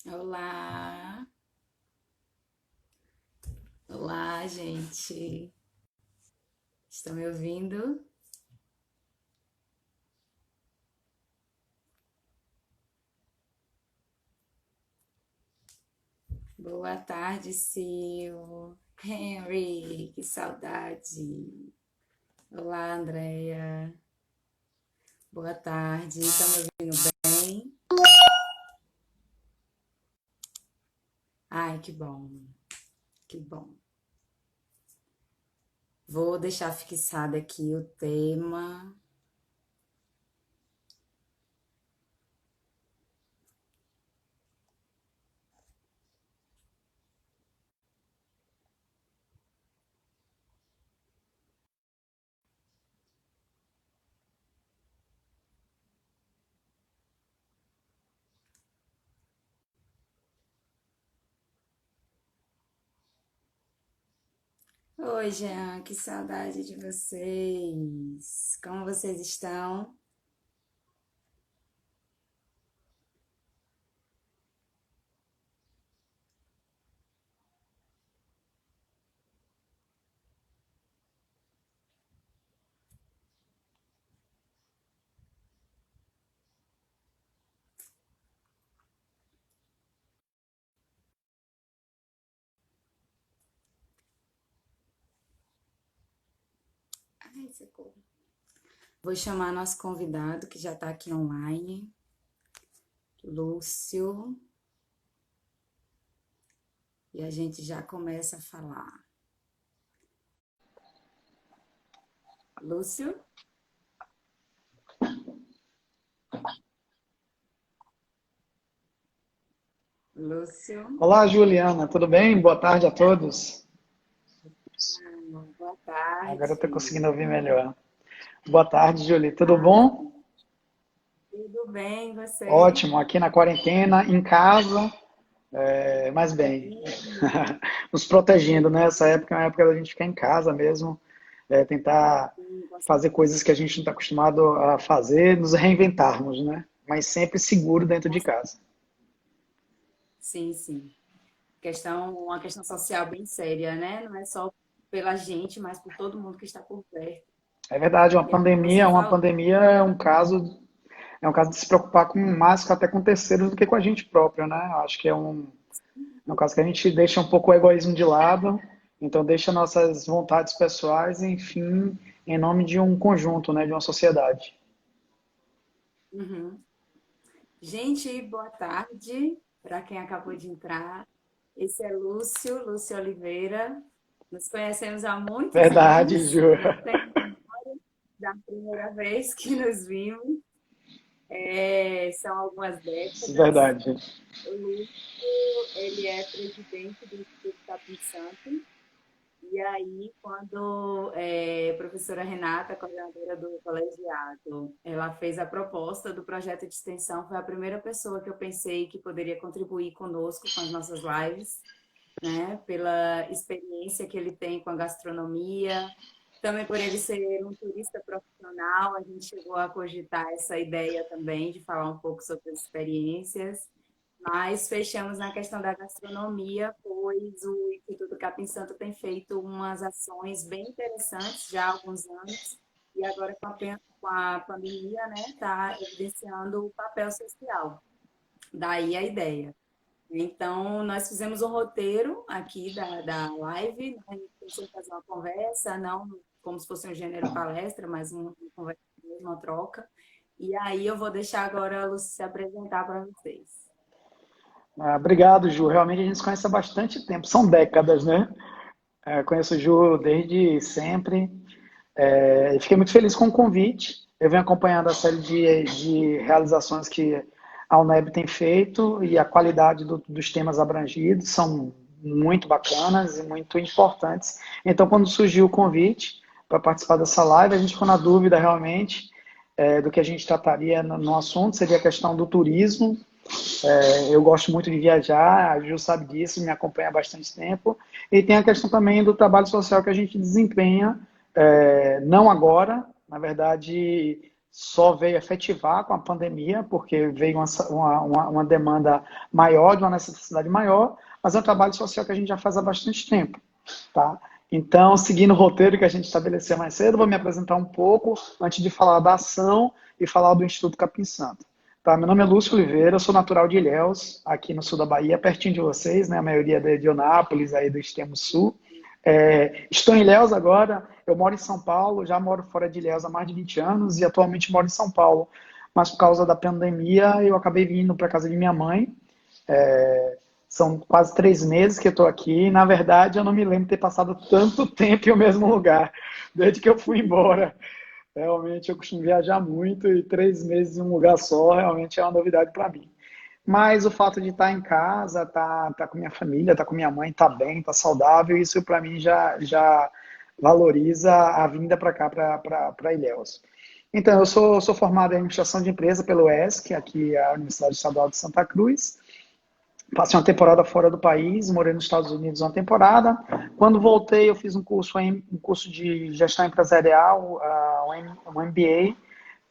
Olá, olá, gente. Estão me ouvindo? Boa tarde, Sil. Henry, que saudade. Olá, Andréia. Boa tarde. Estão me ouvindo bem? Ai, que bom, que bom. Vou deixar fixado aqui o tema. Oi, Jean, que saudade de vocês. Como vocês estão? Ai, socorro. Vou chamar nosso convidado que já está aqui online, Lúcio, e a gente já começa a falar. Lúcio? Lúcio? Olá, Juliana, tudo bem? Boa tarde a todos. Boa Agora eu estou tarde. conseguindo ouvir melhor. Boa tarde, Julie. Tudo Ah, bom? tudo bem, você? Ótimo, aqui na quarentena, em casa, mas bem. Nos protegendo, né? Essa época é uma época da gente ficar em casa mesmo, tentar Sim, fazer coisas que a gente não está acostumado a fazer, nos reinventarmos, né? Mas sempre seguro dentro de casa. sim, sim. Uma questão social bem séria, né? Não é só pela gente, mas por todo mundo que está por perto. É verdade, E é como você uma falou. pandemia é um caso de se preocupar com mais até com terceiros do que com a gente próprio, né? Eu acho que no caso que a gente deixa um pouco o egoísmo de lado, então deixa nossas vontades pessoais, enfim, em nome de um conjunto, né, de uma sociedade. Uhum. Gente, boa tarde para quem acabou de entrar. Esse é Lúcio, Lúcio Oliveira. Nos conhecemos há muitos Verdade, anos, Ju. não tenho da primeira vez que nos vimos. São algumas décadas. Verdade. O Lúcio, ele é presidente do Instituto Capim Santo. E aí, quando a professora Renata, coordenadora do colegiado, ela fez a proposta do projeto de extensão, foi a primeira pessoa que eu pensei que poderia contribuir conosco com as nossas lives, né? Pela experiência que ele tem com a gastronomia, também por ele ser um turista profissional, a gente chegou a cogitar essa ideia também de falar um pouco sobre as experiências, mas fechamos na questão da gastronomia, pois o Instituto Capim Santo tem feito umas ações bem interessantes já há alguns anos, e agora com a pandemia, né, está evidenciando o papel social. Daí a ideia. Então, nós fizemos um roteiro aqui da live, né? A gente pensou em fazer uma conversa, não como se fosse um gênero palestra, mas uma conversa mesmo, uma troca. E aí eu vou deixar agora a Lucy se apresentar para vocês. Ah, obrigado, Ju. Realmente a gente se conhece há bastante tempo, são décadas, né? Conheço o Ju desde sempre. Fiquei muito feliz com o convite. Eu venho acompanhando a série de realizações que a UNEB tem feito e a qualidade dos temas abrangidos são muito bacanas e muito importantes. Então, quando surgiu o convite para participar dessa live, a gente ficou na dúvida realmente do que a gente trataria no assunto, seria a questão do turismo. Eu gosto muito de viajar, a Ju sabe disso, me acompanha há bastante tempo. E tem a questão também do trabalho social que a gente desempenha, não agora, na verdade, só veio efetivar com a pandemia, porque veio uma demanda maior, de uma necessidade maior, mas é um trabalho social que a gente já faz há bastante tempo, tá? Então, seguindo o roteiro que a gente estabeleceu mais cedo, vou me apresentar um pouco antes de falar da ação e falar do Instituto Capim Santo. Tá, meu nome é Lúcio Oliveira, eu sou natural de Ilhéus, aqui no sul da Bahia, pertinho de vocês, né? A maioria é de Onápolis, aí do extremo sul. Estou em Ilhéus agora, eu moro em São Paulo, já moro fora de Ilhéus há mais de 20 anos e atualmente moro em São Paulo. Mas por causa da pandemia, eu acabei vindo para casa de minha mãe. São quase 3 meses que eu estou aqui. E, na verdade, eu não me lembro de ter passado tanto tempo em o mesmo lugar, desde que eu fui embora. Realmente, eu costumo viajar muito e 3 meses em um lugar só, realmente é uma novidade para mim. Mas o fato de estar em casa, tá com minha família, tá com minha mãe, tá bem, tá saudável, isso para mim já valoriza a vinda para cá, para Ilhéus. Então, eu sou formado em administração de empresa pelo ESC, aqui a Universidade Estadual de Santa Cruz. Passei uma temporada fora do país, morei nos Estados Unidos uma temporada. Quando voltei, eu fiz um curso de gestão empresarial, um MBA,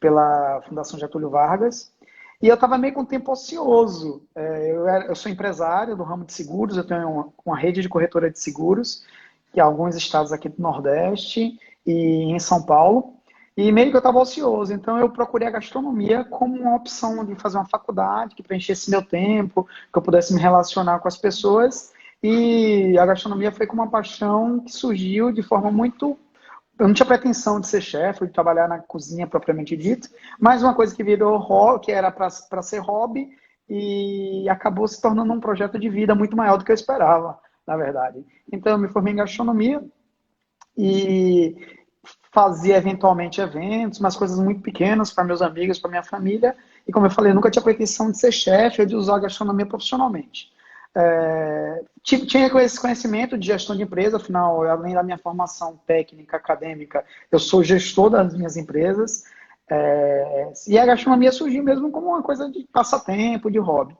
pela Fundação Getúlio Vargas. E eu estava meio com tempo ocioso. Eu sou empresário do ramo de seguros, eu tenho uma rede de corretora de seguros, que há alguns estados aqui do Nordeste e em São Paulo. E meio que eu estava ocioso, então eu procurei a gastronomia como uma opção de fazer uma faculdade que preenchesse meu tempo, que eu pudesse me relacionar com as pessoas. E a gastronomia foi com uma paixão que surgiu de forma muito. Eu não tinha pretensão de ser chefe, de trabalhar na cozinha propriamente dito, mas uma coisa que virou hobby, que era para ser hobby, e acabou se tornando um projeto de vida muito maior do que eu esperava, na verdade. Então eu me formei em gastronomia e fazia eventualmente eventos, mas coisas muito pequenas para meus amigos, para minha família. E como eu falei, eu nunca tinha pretensão de ser chefe ou de usar a gastronomia profissionalmente. Tinha esse conhecimento de gestão de empresa, afinal, além da minha formação técnica, acadêmica, eu sou gestor das minhas empresas. E a gastronomia surgiu mesmo como uma coisa de passatempo, de hobby.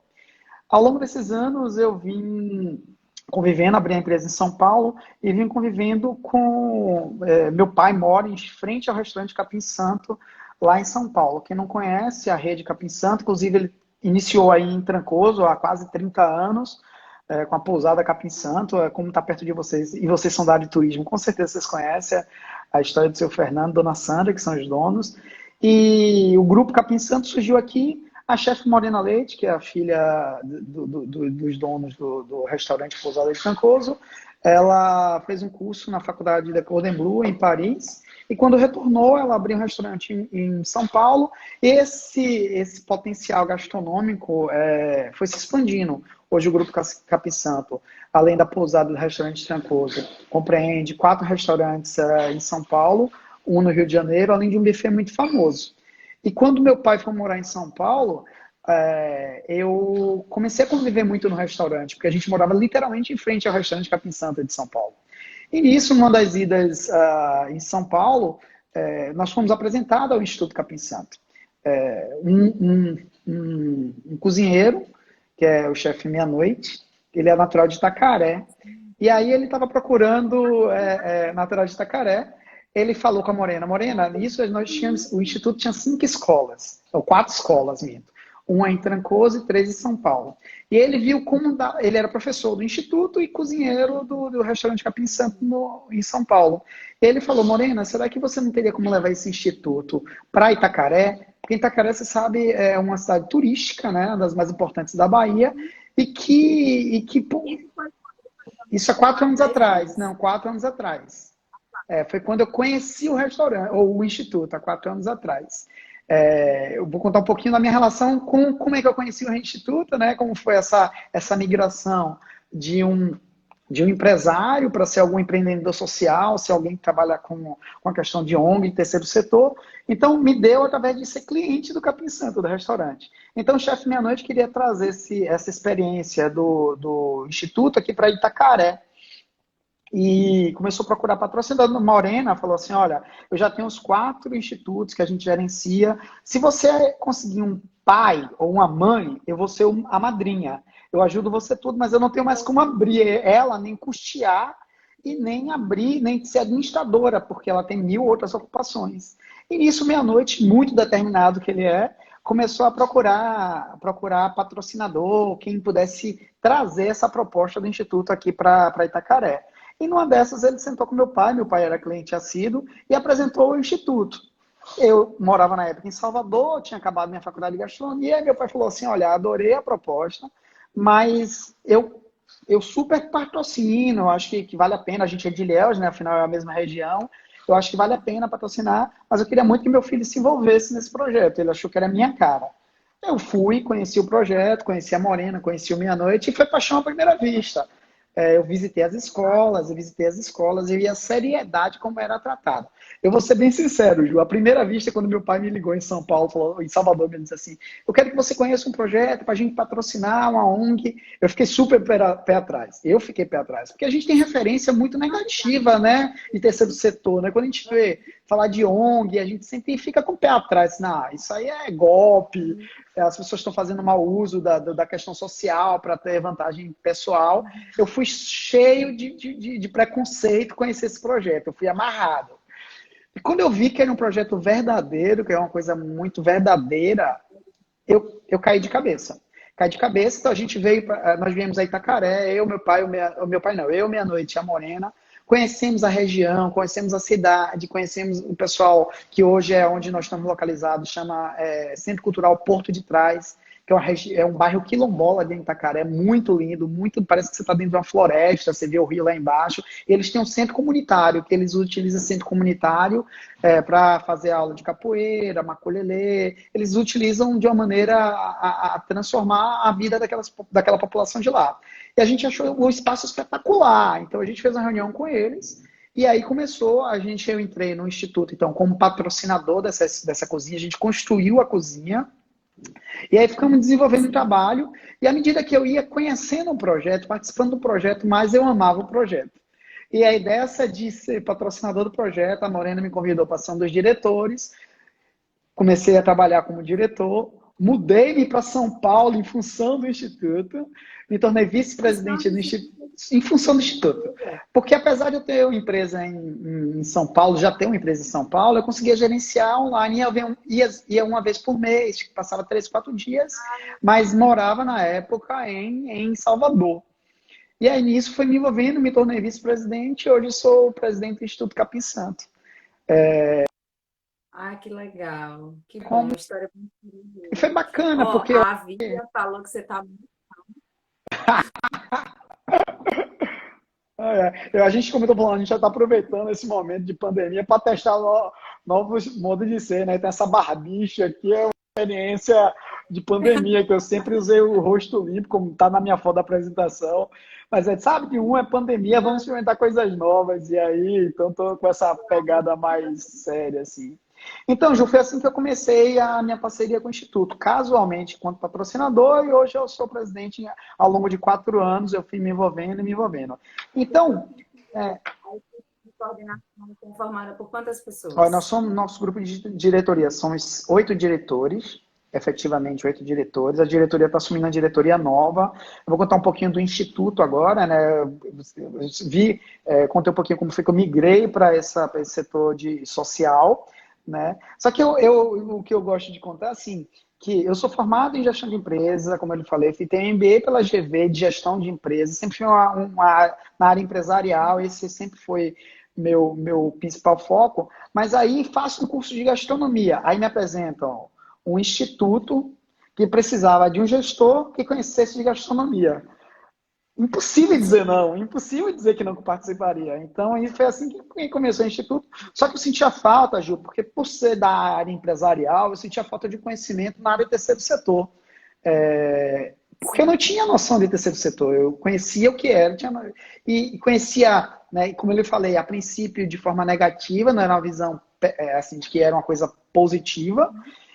Ao longo desses anos, eu vim convivendo, abri a empresa em São Paulo e vim convivendo com... meu pai mora em frente ao restaurante Capim Santo, lá em São Paulo. Quem não conhece a rede Capim Santo, inclusive ele iniciou aí em Trancoso há quase 30 anos, com a pousada Capim Santo, como está perto de vocês, e vocês são da área de turismo, com certeza vocês conhecem a história do seu Fernando e Dona Sandra, que são os donos. E o grupo Capim Santo surgiu aqui. A chefe Morena Leite, que é a filha dos donos do restaurante Pousada de Trancoso, ela fez um curso na faculdade de Cordon Bleu, em Paris, e quando retornou, ela abriu um restaurante em São Paulo. Esse potencial gastronômico foi se expandindo. Hoje o Grupo Capim Santo, além da pousada do restaurante Trancoso, compreende 4 restaurantes em São Paulo, um no Rio de Janeiro, além de um buffet muito famoso. E quando meu pai foi morar em São Paulo, eu comecei a conviver muito no restaurante, porque a gente morava literalmente em frente ao restaurante Capim Santo de São Paulo. E nisso, numa das idas em São Paulo, nós fomos apresentados ao Instituto Capim Santo. Um cozinheiro, que é o chefe Meia-Noite, ele é natural de Itacaré. E aí ele estava procurando natural de Itacaré. Ele falou com a Morena, nisso o Instituto tinha 5 escolas, ou 4 escolas, minto. Uma em Trancoso e 3 em São Paulo. E ele viu ele era professor do Instituto e cozinheiro do restaurante Capim Santo em São Paulo. E ele falou, Morena, será que você não teria como levar esse instituto para Itacaré? Porque Itacaré, você sabe, é uma cidade turística, né, uma das mais importantes da Bahia, pô, isso há 4 anos atrás, não, 4 anos atrás. Foi quando eu conheci o restaurante, ou o Instituto, há 4 anos atrás. Eu vou contar um pouquinho da minha relação com como é que eu conheci o Instituto, né? Como foi essa migração de um empresário para ser algum empreendedor social, ser alguém que trabalha com a questão de ONG, terceiro setor. Então, me deu através de ser cliente do Capim Santo, do restaurante. Então, o chefe Meia-Noite queria trazer essa experiência do Instituto aqui para Itacaré. E começou a procurar patrocinador. Morena falou assim, olha, eu já tenho os 4 institutos que a gente gerencia. Se você conseguir um pai ou uma mãe, eu vou ser a madrinha. Eu ajudo você tudo, mas eu não tenho mais como abrir ela, nem custear e nem abrir, nem ser administradora, porque ela tem 1.000 outras ocupações. E nisso, meia-noite, muito determinado que ele é, começou a procurar patrocinador, quem pudesse trazer essa proposta do Instituto aqui para Itacaré. E numa dessas ele sentou com meu pai era cliente assíduo, e apresentou o Instituto. Eu morava na época em Salvador, tinha acabado minha faculdade de gastronomia, e meu pai falou assim, olha, adorei a proposta, mas eu super patrocino, eu acho que vale a pena, a gente é de Ilhéus, né, afinal é a mesma região, eu acho que vale a pena patrocinar, mas eu queria muito que meu filho se envolvesse nesse projeto, ele achou que era a minha cara. Eu fui, conheci o projeto, conheci a Morena, conheci o Minha Noite, e foi paixão à primeira vista. Eu visitei as escolas e vi a seriedade como era tratado. Eu vou ser bem sincero, Ju. A primeira vista, quando meu pai me ligou em São Paulo, falou, em Salvador, me disse assim: eu quero que você conheça um projeto para a gente patrocinar uma ONG. Eu fiquei super pé atrás. Eu fiquei pé atrás. Porque a gente tem referência muito negativa, né? De terceiro setor, né? Quando a gente vê falar de ONG, a gente sempre fica com o pé atrás. Não, isso aí é golpe, as pessoas estão fazendo mau uso da questão social para ter vantagem pessoal. Eu fui cheio de preconceito conhecer esse projeto, eu fui amarrado. E quando eu vi que era um projeto verdadeiro, que é uma coisa muito verdadeira, eu caí de cabeça. Caí de cabeça, então a gente veio, nós viemos a Itacaré, eu, meu pai, o meu pai não, eu, Minha Noite e a Morena, conhecemos a região, conhecemos a cidade, conhecemos o pessoal que hoje é onde nós estamos localizados, chama Centro Cultural Porto de Trás, que é um bairro quilombola dentro de Itacaré, muito lindo, muito, parece que você está dentro de uma floresta, você vê o rio lá embaixo. E eles têm um centro comunitário, que eles utilizam centro comunitário para fazer aula de capoeira, maculelê. Eles utilizam de uma maneira a transformar a vida daquela população de lá. E a gente achou o espaço espetacular, então a gente fez uma reunião com eles. E aí eu entrei no Instituto, então, como patrocinador dessa cozinha, a gente construiu a cozinha, e aí ficamos desenvolvendo o trabalho, e à medida que eu ia conhecendo o projeto, participando do projeto, mais eu amava o projeto. E aí dessa de ser patrocinador do projeto, a Morena me convidou para ser um dos diretores, comecei a trabalhar como diretor, mudei-me para São Paulo em função do Instituto, me tornei vice-presidente do Instituto em função do Instituto. Porque apesar de eu ter uma empresa em São Paulo, já ter uma empresa em São Paulo, eu conseguia gerenciar online, ia uma vez por mês, passava 3, 4 dias, mas morava na época em Salvador. E aí nisso foi me envolvendo, me tornei vice-presidente e hoje sou o presidente do Instituto Capim Santo. Ah, que legal. Que bom, Como... história muito E foi incrível. bacana, Ó, porque a Vivian falou que você está a gente, como eu tô falando, a gente já está aproveitando esse momento de pandemia para testar novos modos de ser, né? Tem essa barbicha aqui, é uma experiência de pandemia, que eu sempre usei o rosto limpo, como está na minha foto da apresentação. Mas sabe que é pandemia, vamos experimentar coisas novas. E aí, então, estou com essa pegada mais séria, assim. Então, Ju, foi assim que eu comecei a minha parceria com o Instituto, casualmente, enquanto patrocinador, e hoje eu sou presidente ao longo de 4 anos, eu fui me envolvendo e me envolvendo. Então, é, a equipe de coordenação formada por quantas olha, nós pessoas? somos nosso grupo de diretoria, somos 8 diretores, efetivamente 8 diretores. A diretoria está assumindo uma diretoria nova. Eu vou contar um pouquinho do Instituto agora, né? Contei um pouquinho como foi que eu migrei para esse setor de social, né? Só que o que eu gosto de contar é assim, que eu sou formado em gestão de empresa, como eu falei, tenho MBA pela GV de gestão de empresa, sempre fui na área empresarial, esse sempre foi meu principal foco, mas aí faço um curso de gastronomia. Aí me apresentam um instituto que precisava de um gestor que conhecesse de gastronomia. Impossível dizer não, impossível dizer que não participaria. Então, aí foi assim que começou o Instituto. Só que eu sentia falta, Ju, porque por ser da área empresarial, eu sentia falta de conhecimento na área do terceiro setor. Porque eu não Sim. tinha noção de terceiro setor, eu conhecia o que era, e conhecia, né, como eu falei, a princípio de forma negativa, não era uma visão assim, de que era uma coisa positiva.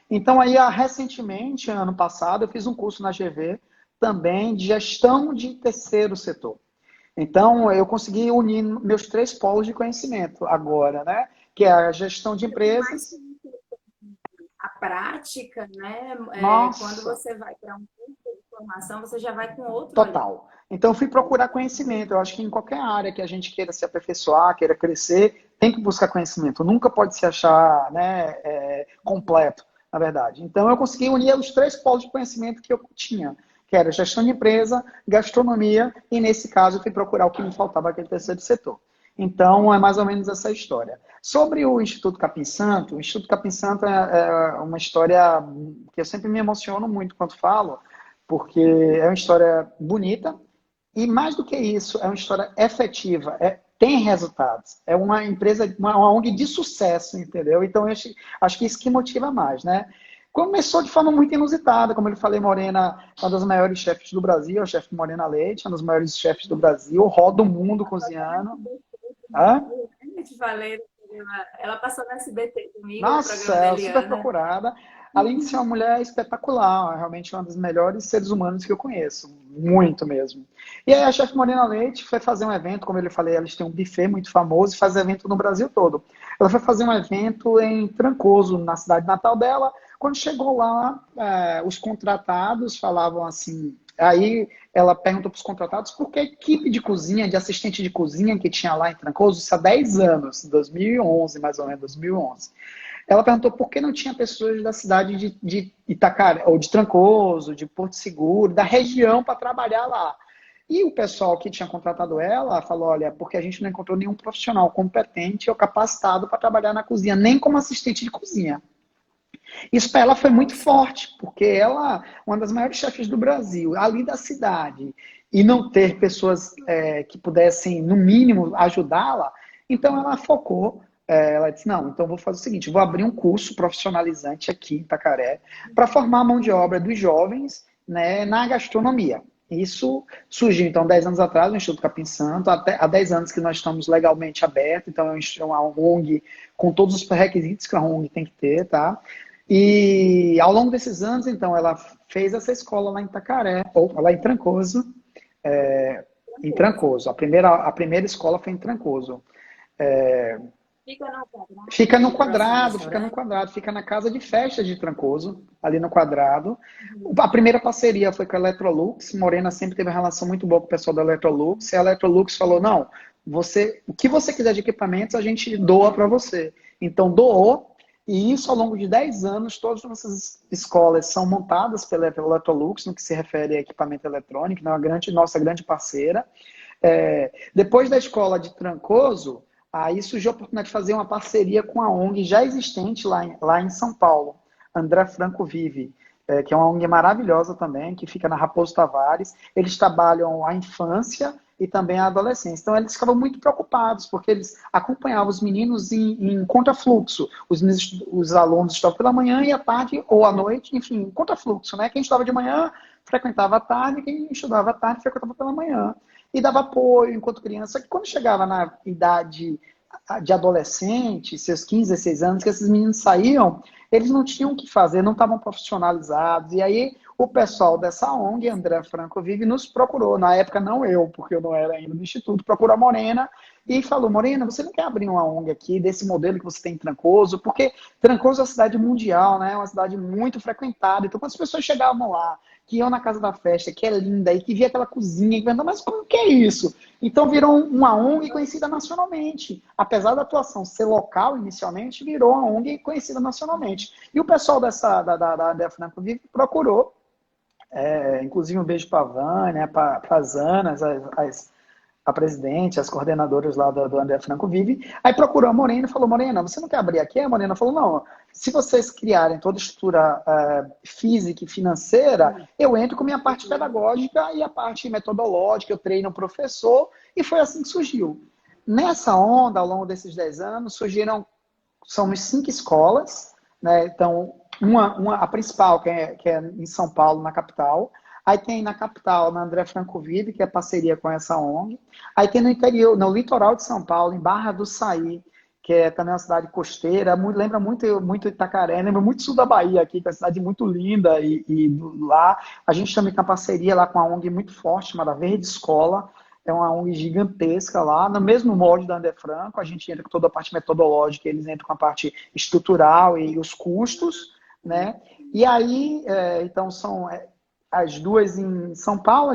Então, aí, recentemente, ano passado, eu fiz um curso na GV também de gestão de terceiro setor. Então, eu consegui unir meus 3 polos de conhecimento agora, né? Que é a gestão de Mais empresas. que a prática, né? Quando Nossa, você vai para um curso de formação, você já vai com outro olhar. total. Então, eu fui procurar conhecimento. Eu acho que em qualquer área que a gente queira se aperfeiçoar, queira crescer, tem que buscar conhecimento. Nunca pode se achar, né, completo, na verdade. Então, eu consegui unir os três polos de conhecimento que eu tinha, que era gestão de empresa, gastronomia, e nesse caso, eu fui procurar o que me faltava, aquele terceiro setor. Então, é mais ou menos essa história. Sobre o Instituto Capim Santo, o Instituto Capim Santo é uma história que eu sempre me emociono muito quando falo, porque é uma história bonita, e mais do que isso, é uma história efetiva, tem resultados. É uma empresa, uma ONG de sucesso, entendeu? Então, eu acho que isso que motiva mais, né? Começou de forma muito inusitada, como eu falei, Morena, uma das maiores chefes do Brasil, a chefe Morena Leite, uma das maiores chefes do Brasil, roda o mundo cozinhando. Hã? Eu te falei, ela passou no SBT comigo, no Nossa, programa da ela é super Eliana. procurada. Além de ser uma mulher espetacular, realmente uma das melhores seres humanos que eu conheço. Muito mesmo. E aí a chefe Morena Leite foi fazer um evento, como eu lhe falei, eles têm um buffet muito famoso e faz evento no Brasil todo. Ela foi fazer um evento em Trancoso, na cidade natal dela. Quando chegou lá, os contratados falavam assim. Aí ela perguntou para os contratados por que a equipe de cozinha, de assistente de cozinha que tinha lá em Trancoso, isso há 10 anos, 2011, mais ou menos, 2011. Ela perguntou por que não tinha pessoas da cidade de Itacaré, ou de Trancoso, de Porto Seguro, da região para trabalhar lá. E o pessoal que tinha contratado ela falou: olha, porque a gente não encontrou nenhum profissional competente ou capacitado para trabalhar na cozinha, nem como assistente de cozinha. Isso para ela foi muito Nossa, forte, porque ela, uma das maiores chefes do Brasil, ali da cidade, e não ter pessoas que pudessem, no mínimo, ajudá-la, então ela focou. Ela disse: não, então vou fazer o seguinte: vou abrir um curso profissionalizante aqui em Itacaré para formar a mão de obra dos jovens, né, na gastronomia. Isso surgiu, então, 10 anos atrás, no Instituto Capim Santo. Há 10 anos que nós estamos legalmente abertos, então é uma ONG com todos os pré-requisitos que a ONG tem que ter, tá? E ao longo desses anos, então, ela fez essa escola lá em Itacaré, ou lá em Trancoso, em Trancoso. Trancoso. A primeira escola foi em Trancoso. Fica no quadrado Fica no ali, próximo ao quadrado, fica no restaurante. quadrado, fica na casa de festa de Trancoso, ali no quadrado. A primeira parceria foi com a Electrolux. Morena sempre teve uma relação muito boa com o pessoal da Electrolux. E a Electrolux falou: não, o que você quiser de equipamentos, a gente doa para você. Então doou, e isso ao longo de 10 anos, todas as nossas escolas são montadas pela Electrolux, no que se refere a equipamento eletrônico, nossa grande parceira. Depois da escola de Trancoso, aí surgiu a oportunidade de fazer uma parceria com a ONG já existente lá em São Paulo, André Franco Vive, que é uma ONG maravilhosa também, que fica na Raposo Tavares. Eles trabalham a infância e também a adolescência. Então, eles ficavam muito preocupados, porque eles acompanhavam os meninos em contrafluxo. Os alunos estavam pela manhã e à tarde, ou à noite, enfim, em contrafluxo, né? Quem estudava de manhã frequentava à tarde, quem estudava à tarde frequentava pela manhã e dava apoio enquanto criança. Só que quando chegava na idade de adolescente, seus 15, 16 anos, que esses meninos saíam, eles não tinham o que fazer, não estavam profissionalizados. E aí o pessoal dessa ONG, André Franco Vive, nos procurou. Na época, não eu, porque eu não era ainda do Instituto, procurou a Morena e falou: Morena, você não quer abrir uma ONG aqui desse modelo que você tem em Trancoso? Porque Trancoso é uma cidade mundial, né? É uma cidade muito frequentada. Então, quando as pessoas chegavam lá, que iam na casa da festa, que é linda, e que via aquela cozinha, e que mas como que é isso? Então virou uma ONG conhecida nacionalmente. Apesar da atuação ser local inicialmente, virou uma ONG conhecida nacionalmente. E o pessoal da Franco Vive procurou, inclusive um beijo para a Vânia, para as Anas, a presidente, as coordenadoras lá do André Franco Vive, aí procurou a Morena e falou: Morena, você não quer abrir aqui? A Morena falou: não, se vocês criarem toda a estrutura física e financeira, eu entro com minha parte pedagógica e a parte metodológica, eu treino o professor, e foi assim que surgiu. Nessa onda, ao longo desses 10 anos, somos 5 escolas, né? Então, a principal, que é em São Paulo, na capital. Aí tem na capital, na André Franco Vive, que é parceria com essa ONG. Aí tem no interior, no litoral de São Paulo, em Barra do Saí, que é também uma cidade costeira, lembra muito Itacaré, lembra muito sul da Bahia aqui, que é uma cidade muito linda. E lá a gente também tem uma parceria lá com uma ONG muito forte, chamada Verde Escola. É uma ONG gigantesca lá, no mesmo molde da André Franco. A gente entra com toda a parte metodológica, eles entram com a parte estrutural e os custos, né? E aí, então, as duas em São Paulo,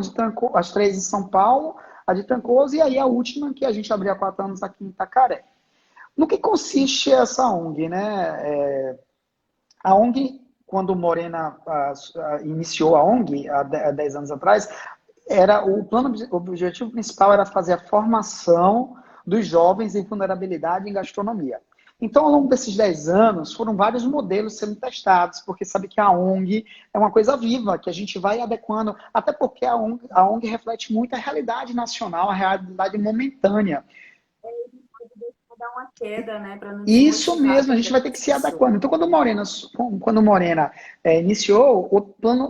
as três em São Paulo, a de Trancoso, e aí a última que a gente abriu há 4 anos aqui em Itacaré. No que consiste essa ONG, né? A ONG, quando o Morena iniciou a ONG, há 10 anos atrás, o objetivo principal era fazer a formação dos jovens em vulnerabilidade em gastronomia. Então, ao longo desses 10 anos, foram vários modelos sendo testados, porque sabe que a ONG é uma coisa viva, que a gente vai adequando, até porque a ONG reflete muito a realidade nacional, a realidade momentânea. Dar uma queda, né, para não Isso desmotivar mesmo, a gente também vai ter que as se pessoas. adequando. Então, quando o Morena iniciou, o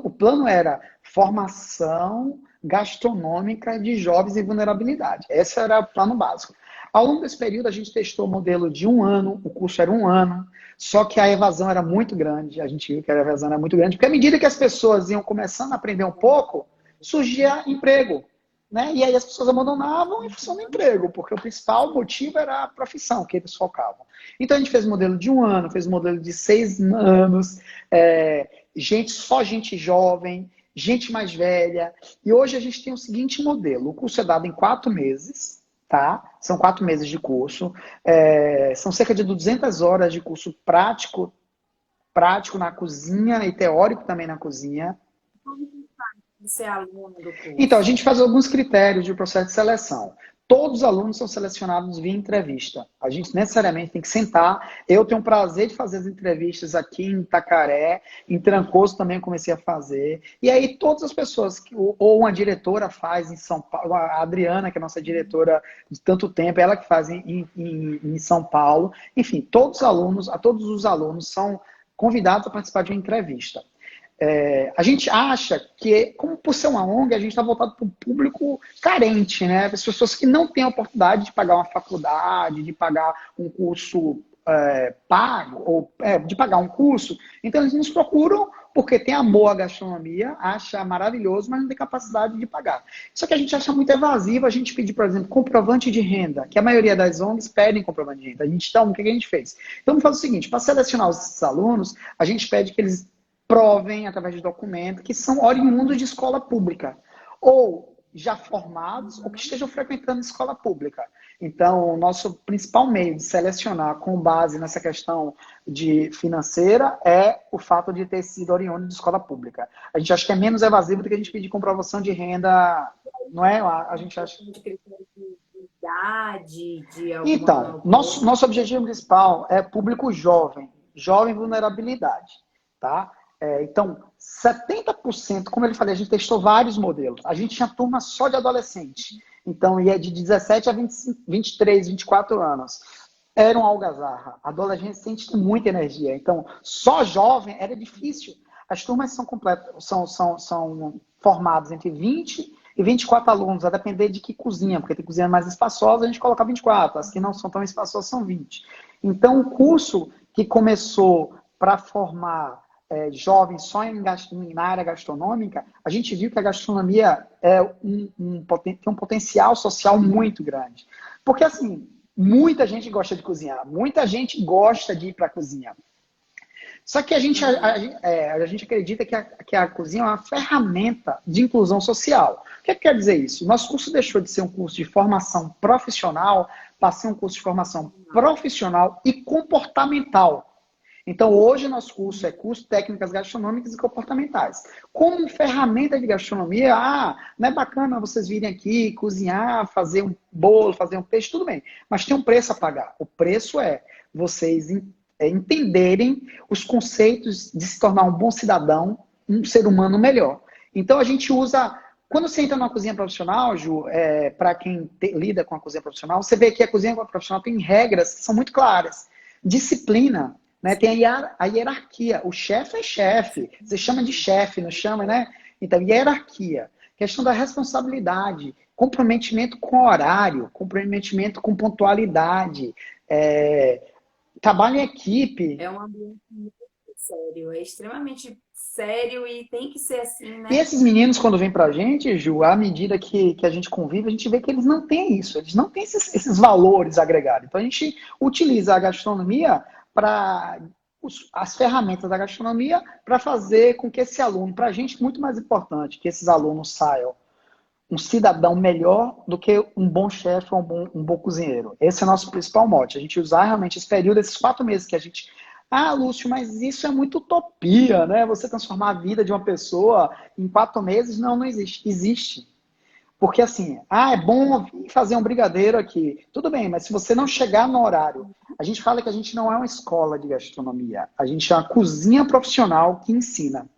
plano era formação gastronômica de jovens em vulnerabilidade. Esse era o plano básico. Ao longo desse período, a gente testou o modelo de 1 ano, o curso era 1 ano, só que a evasão era muito grande. A gente viu que a evasão era muito grande, porque à medida que as pessoas iam começando a aprender um pouco, surgia emprego. Né? E aí as pessoas abandonavam em função do emprego, porque o principal motivo era a profissão que eles focavam. Então a gente fez modelo de 1 ano, fez modelo de 6 anos, só gente jovem, gente mais velha. E hoje a gente tem o seguinte modelo: o curso é dado em 4 meses, tá? São 4 meses de curso, são cerca de 200 horas de curso prático na cozinha e teórico também na cozinha. Como que faz ser aluno do Então, a curso? gente faz alguns critérios de processo de seleção. Todos os alunos são selecionados via entrevista. A gente necessariamente tem que sentar. Eu tenho o prazer de fazer as entrevistas aqui em Itacaré, em Trancoso também comecei a fazer. E aí todas as pessoas, ou uma diretora faz em São Paulo, a Adriana, que é a nossa diretora de tanto tempo, ela que faz em São Paulo. Enfim, todos os alunos são convidados a participar de uma entrevista. A gente acha que, como por ser uma ONG, a gente está voltado para o público carente, né? As pessoas que não têm a oportunidade de pagar uma faculdade, de pagar um curso pago, ou de pagar um curso. Então, eles nos procuram porque tem amor à gastronomia, acha maravilhoso, mas não tem capacidade de pagar. Só que a gente acha muito evasivo a gente pedir, por exemplo, comprovante de renda, que a maioria das ONGs pedem comprovante de renda. Então, o que a gente fez? Então, vamos fazer o seguinte: para selecionar os alunos, a gente pede que eles provem, através de documento, que são oriundos de escola pública, ou já formados, ou que estejam frequentando escola pública. Então, o nosso principal meio de selecionar com base nessa questão de financeira é o fato de ter sido oriundo de escola pública. A gente acha que é menos evasivo do que a gente pedir comprovação de renda, não é? A gente acha. De critério de idade, de Então, alguma coisa. nosso objetivo principal é público jovem, jovem vulnerabilidade, tá? Então, 70%, como eu falei, a gente testou vários modelos. A gente tinha turma só de adolescente. Então, ia de 17 a 25, 23, 24 anos. Era um algazarra. Adolescente tem muita energia. Então, só jovem era difícil. As turmas são completas, são formadas entre 20 e 24 alunos, a depender de que cozinha, porque tem cozinha mais espaçosa, a gente coloca 24. As que não são tão espaçosas são 20. Então, o curso que começou para formar jovens só na área gastronômica, a gente viu que a gastronomia tem um potencial social muito grande. Porque, assim, muita gente gosta de cozinhar, muita gente gosta de ir para a cozinha. Só que a gente acredita que a cozinha é uma ferramenta de inclusão social. O que quer dizer isso? Nosso curso deixou de ser um curso de formação profissional para ser um curso de formação profissional e comportamental. Então, hoje, nosso curso é curso de técnicas gastronômicas e comportamentais. Como ferramenta de gastronomia, não é bacana vocês virem aqui, cozinhar, fazer um bolo, fazer um peixe, tudo bem. Mas tem um preço a pagar. O preço é vocês entenderem os conceitos de se tornar um bom cidadão, um ser humano melhor. Então, a gente usa... Quando você entra numa cozinha profissional, Ju, para quem lida com a cozinha profissional, você vê que a cozinha profissional tem regras que são muito claras. Disciplina, né? Tem a hierarquia. O chefe é chefe. Você chama de chefe, não chama, né? Então, hierarquia. Questão da responsabilidade. Comprometimento com horário. Comprometimento com pontualidade. Trabalho em equipe. É um ambiente muito sério, é extremamente sério e tem que ser assim, E né? esses meninos, quando vêm pra gente, Ju, à medida que a gente convive, a gente vê que eles não têm isso, eles não têm esses valores agregados. Então a gente utiliza a gastronomia para as ferramentas da gastronomia para fazer com que esse aluno, para a gente, muito mais importante, que esses alunos saiam um cidadão melhor do que um bom chefe ou um bom cozinheiro. Esse é o nosso principal mote. A gente usar realmente esse período, esses 4 meses que a gente... Ah, Lúcio, mas isso é muito utopia, né? Você transformar a vida de uma pessoa em 4 meses? Não, não existe. Existe. Porque assim, é bom fazer um brigadeiro aqui. Tudo bem, mas se você não chegar no horário, a gente fala que a gente não é uma escola de gastronomia, a gente é uma cozinha profissional que ensina.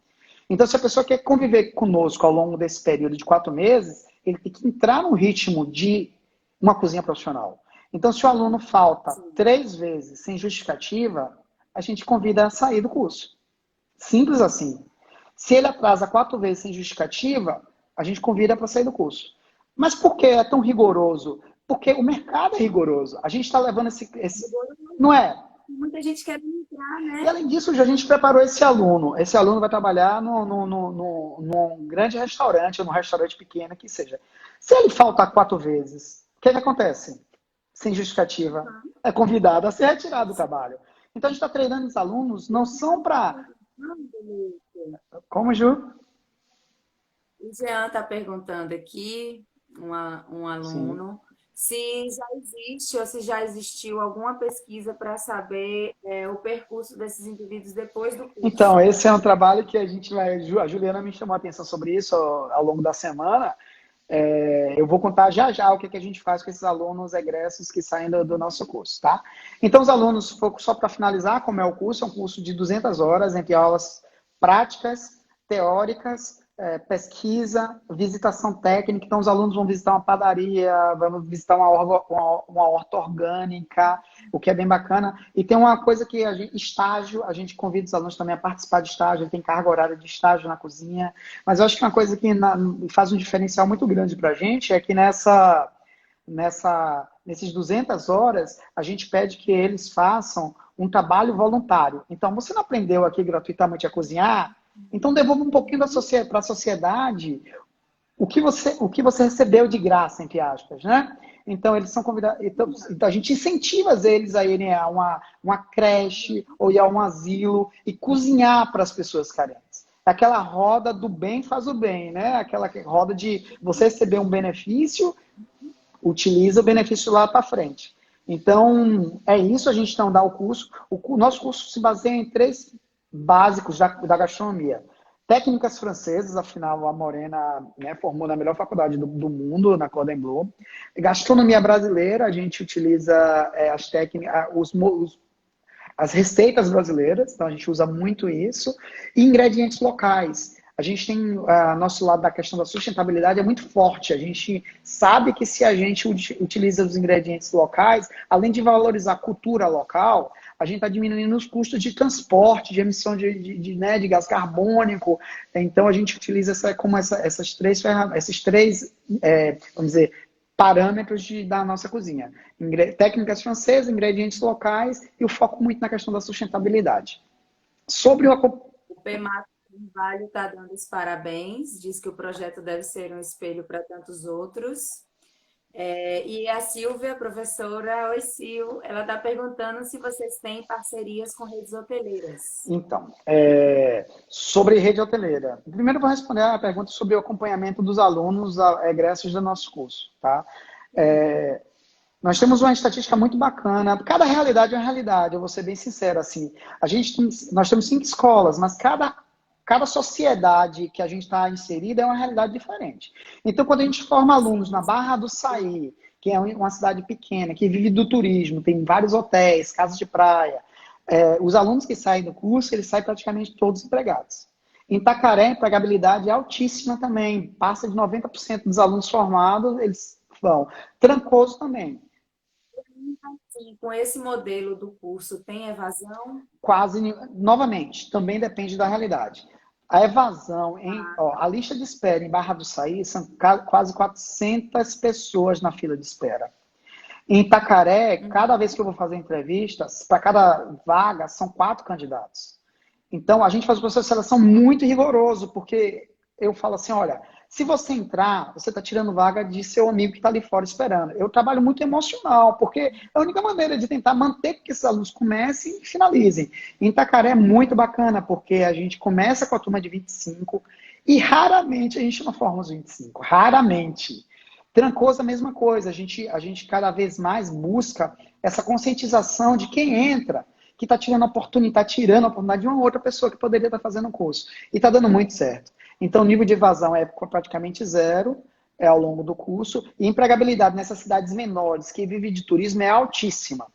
Então, se a pessoa quer conviver conosco ao longo desse período de 4 meses, ele tem que entrar no ritmo de uma cozinha profissional. Então, se o aluno falta Sim. 3 vezes sem justificativa, a gente convida a sair do curso. Simples assim. Se ele atrasa 4 vezes sem justificativa, a gente convida para sair do curso. Mas por que é tão rigoroso? Porque o mercado é rigoroso. A gente está levando esse. Não é? Muita gente quer entrar, E né? além disso, já a gente preparou esse aluno. Esse aluno vai trabalhar num grande restaurante, ou num restaurante pequeno, que seja. Se ele faltar 4 vezes, o que, que acontece? Sem justificativa. Uhum. É convidado a ser retirado do trabalho. Então, a gente está treinando os alunos, não são para... Como, Ju? O Jean está perguntando aqui, um Sim. aluno, se já existe ou se já existiu alguma pesquisa para saber o percurso desses indivíduos depois do Então, curso. esse é um trabalho que a gente vai... A Juliana me chamou a atenção sobre isso ao longo da semana. Eu vou contar já já o que, que a gente faz com esses alunos egressos que saem do nosso curso, tá? Então, os alunos, só para finalizar, como é o curso, é um curso de 200 horas, entre aulas práticas, teóricas, pesquisa, visitação técnica. Então, os alunos vão visitar uma padaria, vão visitar uma horta orgânica, o que é bem bacana. E tem uma coisa que estágio, a gente convida os alunos também a participar de estágio, tem carga horária de estágio na cozinha. Mas eu acho que uma coisa que faz um diferencial muito grande para a gente é que nesses 200 horas, a gente pede que eles façam um trabalho voluntário. Então, você não aprendeu aqui gratuitamente a cozinhar? Então, devolva um pouquinho para a sociedade o que você recebeu de graça, entre aspas, né? Então, eles são convidados. Então, a gente incentiva eles a irem a uma creche ou ir a um asilo e cozinhar para as pessoas carentes. Aquela roda do bem faz o bem, né? Aquela roda de você receber um benefício, utiliza o benefício lá para frente. Então, é isso, a gente não dá o curso. O nosso curso se baseia em 3 básicos da gastronomia. Técnicas francesas, afinal, a Morena, né, formou na melhor faculdade do mundo, na Cordon Bleu. Gastronomia brasileira, a gente utiliza as técnicas, as receitas brasileiras, então a gente usa muito isso, e ingredientes locais. A gente tem, nosso lado da questão da sustentabilidade é muito forte. A gente sabe que se a gente utiliza os ingredientes locais, além de valorizar a cultura local, a gente está diminuindo os custos de transporte, de emissão de gás carbônico. Então, a gente utiliza esses três, vamos dizer, parâmetros da nossa cozinha. Técnicas francesas, ingredientes locais e o foco muito na questão da sustentabilidade. Sobre O PMAT Vale está dando os parabéns, diz que o projeto deve ser um espelho para tantos outros. E a Silvia, professora, oi Sil, ela está perguntando se vocês têm parcerias com redes hoteleiras. Então, sobre rede hoteleira. Primeiro eu vou responder a pergunta sobre o acompanhamento dos alunos egressos do nosso curso, tá? Nós temos uma estatística muito bacana. Cada realidade é uma realidade, eu vou ser bem sincero, assim. Nós temos 5 escolas, mas cada sociedade que a gente está inserida é uma realidade diferente. Então, quando a gente forma alunos na Barra do Saí, que é uma cidade pequena, que vive do turismo, tem vários hotéis, casas de praia, os alunos que saem do curso, eles saem praticamente todos empregados. Em Itacaré, a empregabilidade é altíssima também, passa de 90% dos alunos formados, eles vão. Trancoso também. Sim, com esse modelo do curso, tem evasão? Quase, novamente, também depende da realidade. A evasão, Ah, a lista de espera em Barra do Saí são quase 400 pessoas na fila de espera. Em Itacaré, cada vez que eu vou fazer entrevistas, para cada vaga, são 4 candidatos. Então, a gente faz um processo de seleção muito rigoroso, porque eu falo assim, olha, Se você entrar, você está tirando vaga de seu amigo que está ali fora esperando. Eu trabalho muito emocional, porque é a única maneira de tentar manter que esses alunos comecem e finalizem. Em Itacaré é muito bacana, porque a gente começa com a turma de 25 e raramente a gente não forma os 25. Raramente. Trancoso a mesma coisa. A gente cada vez mais busca essa conscientização de quem entra, que está tirando tá tirando a oportunidade de uma outra pessoa que poderia estar fazendo o curso. E está dando muito certo. Então, o nível de evasão é praticamente zero ao longo do curso. E empregabilidade nessas cidades menores que vivem de turismo é altíssima.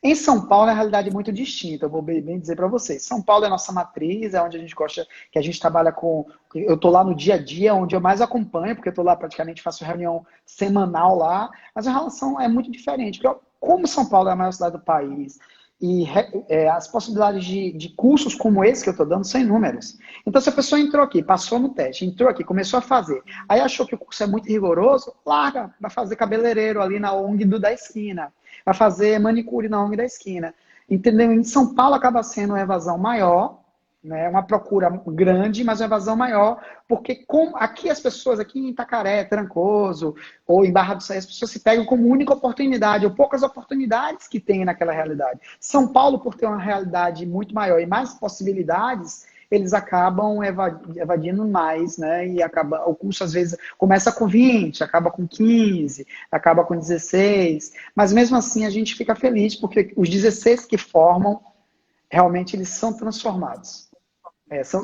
Em São Paulo, a realidade é muito distinta, eu vou bem dizer para vocês. São Paulo é a nossa matriz, é onde a gente gosta, que a gente trabalha com. Eu estou lá no dia a dia, onde eu mais acompanho, porque eu estou lá praticamente, faço reunião semanal lá, mas a relação é muito diferente. Porque, como São Paulo é a maior cidade do país, e as possibilidades de cursos como esse que eu estou dando são inúmeras. Então, se a pessoa entrou aqui, passou no teste, entrou aqui, começou a fazer, aí achou que o curso é muito rigoroso, larga, vai fazer cabeleireiro ali na ONG da esquina, vai fazer manicure na ONG da esquina. Entendeu? Em São Paulo acaba sendo uma evasão maior, né? Uma procura grande, mas uma evasão maior, porque aqui as pessoas, aqui em Itacaré, Trancoso, ou em Barra do Saí, as pessoas se pegam como única oportunidade, ou poucas oportunidades que tem naquela realidade. São Paulo, por ter uma realidade muito maior e mais possibilidades, eles acabam evadindo mais, né? E o curso às vezes começa com 20, acaba com 15, acaba com 16, mas mesmo assim a gente fica feliz porque os 16 que formam, realmente eles são transformados.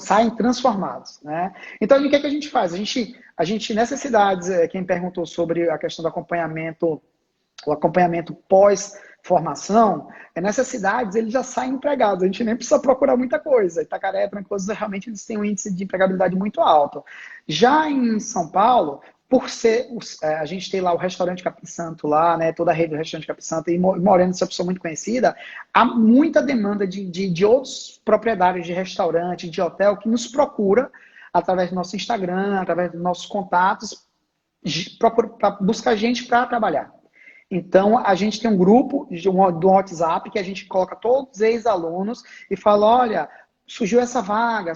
Saem transformados, né? Então, o que é que a gente faz? Nessas cidades, quem perguntou sobre a questão do acompanhamento, o acompanhamento pós-formação, nessas cidades eles já saem empregados, a gente nem precisa procurar muita coisa. Itacaré, Trancoso, realmente eles têm um índice de empregabilidade muito alto. Já em São Paulo, por ser, a gente tem lá o restaurante Capim Santo lá, né, toda a rede do restaurante Capim Santo, e Moreno é uma pessoa muito conhecida, há muita demanda de outros proprietários de restaurante, de hotel, que nos procura através do nosso Instagram, através dos nossos contatos, para buscar gente para trabalhar. Então, a gente tem um grupo do WhatsApp que a gente coloca todos os ex-alunos e fala, olha, surgiu essa vaga.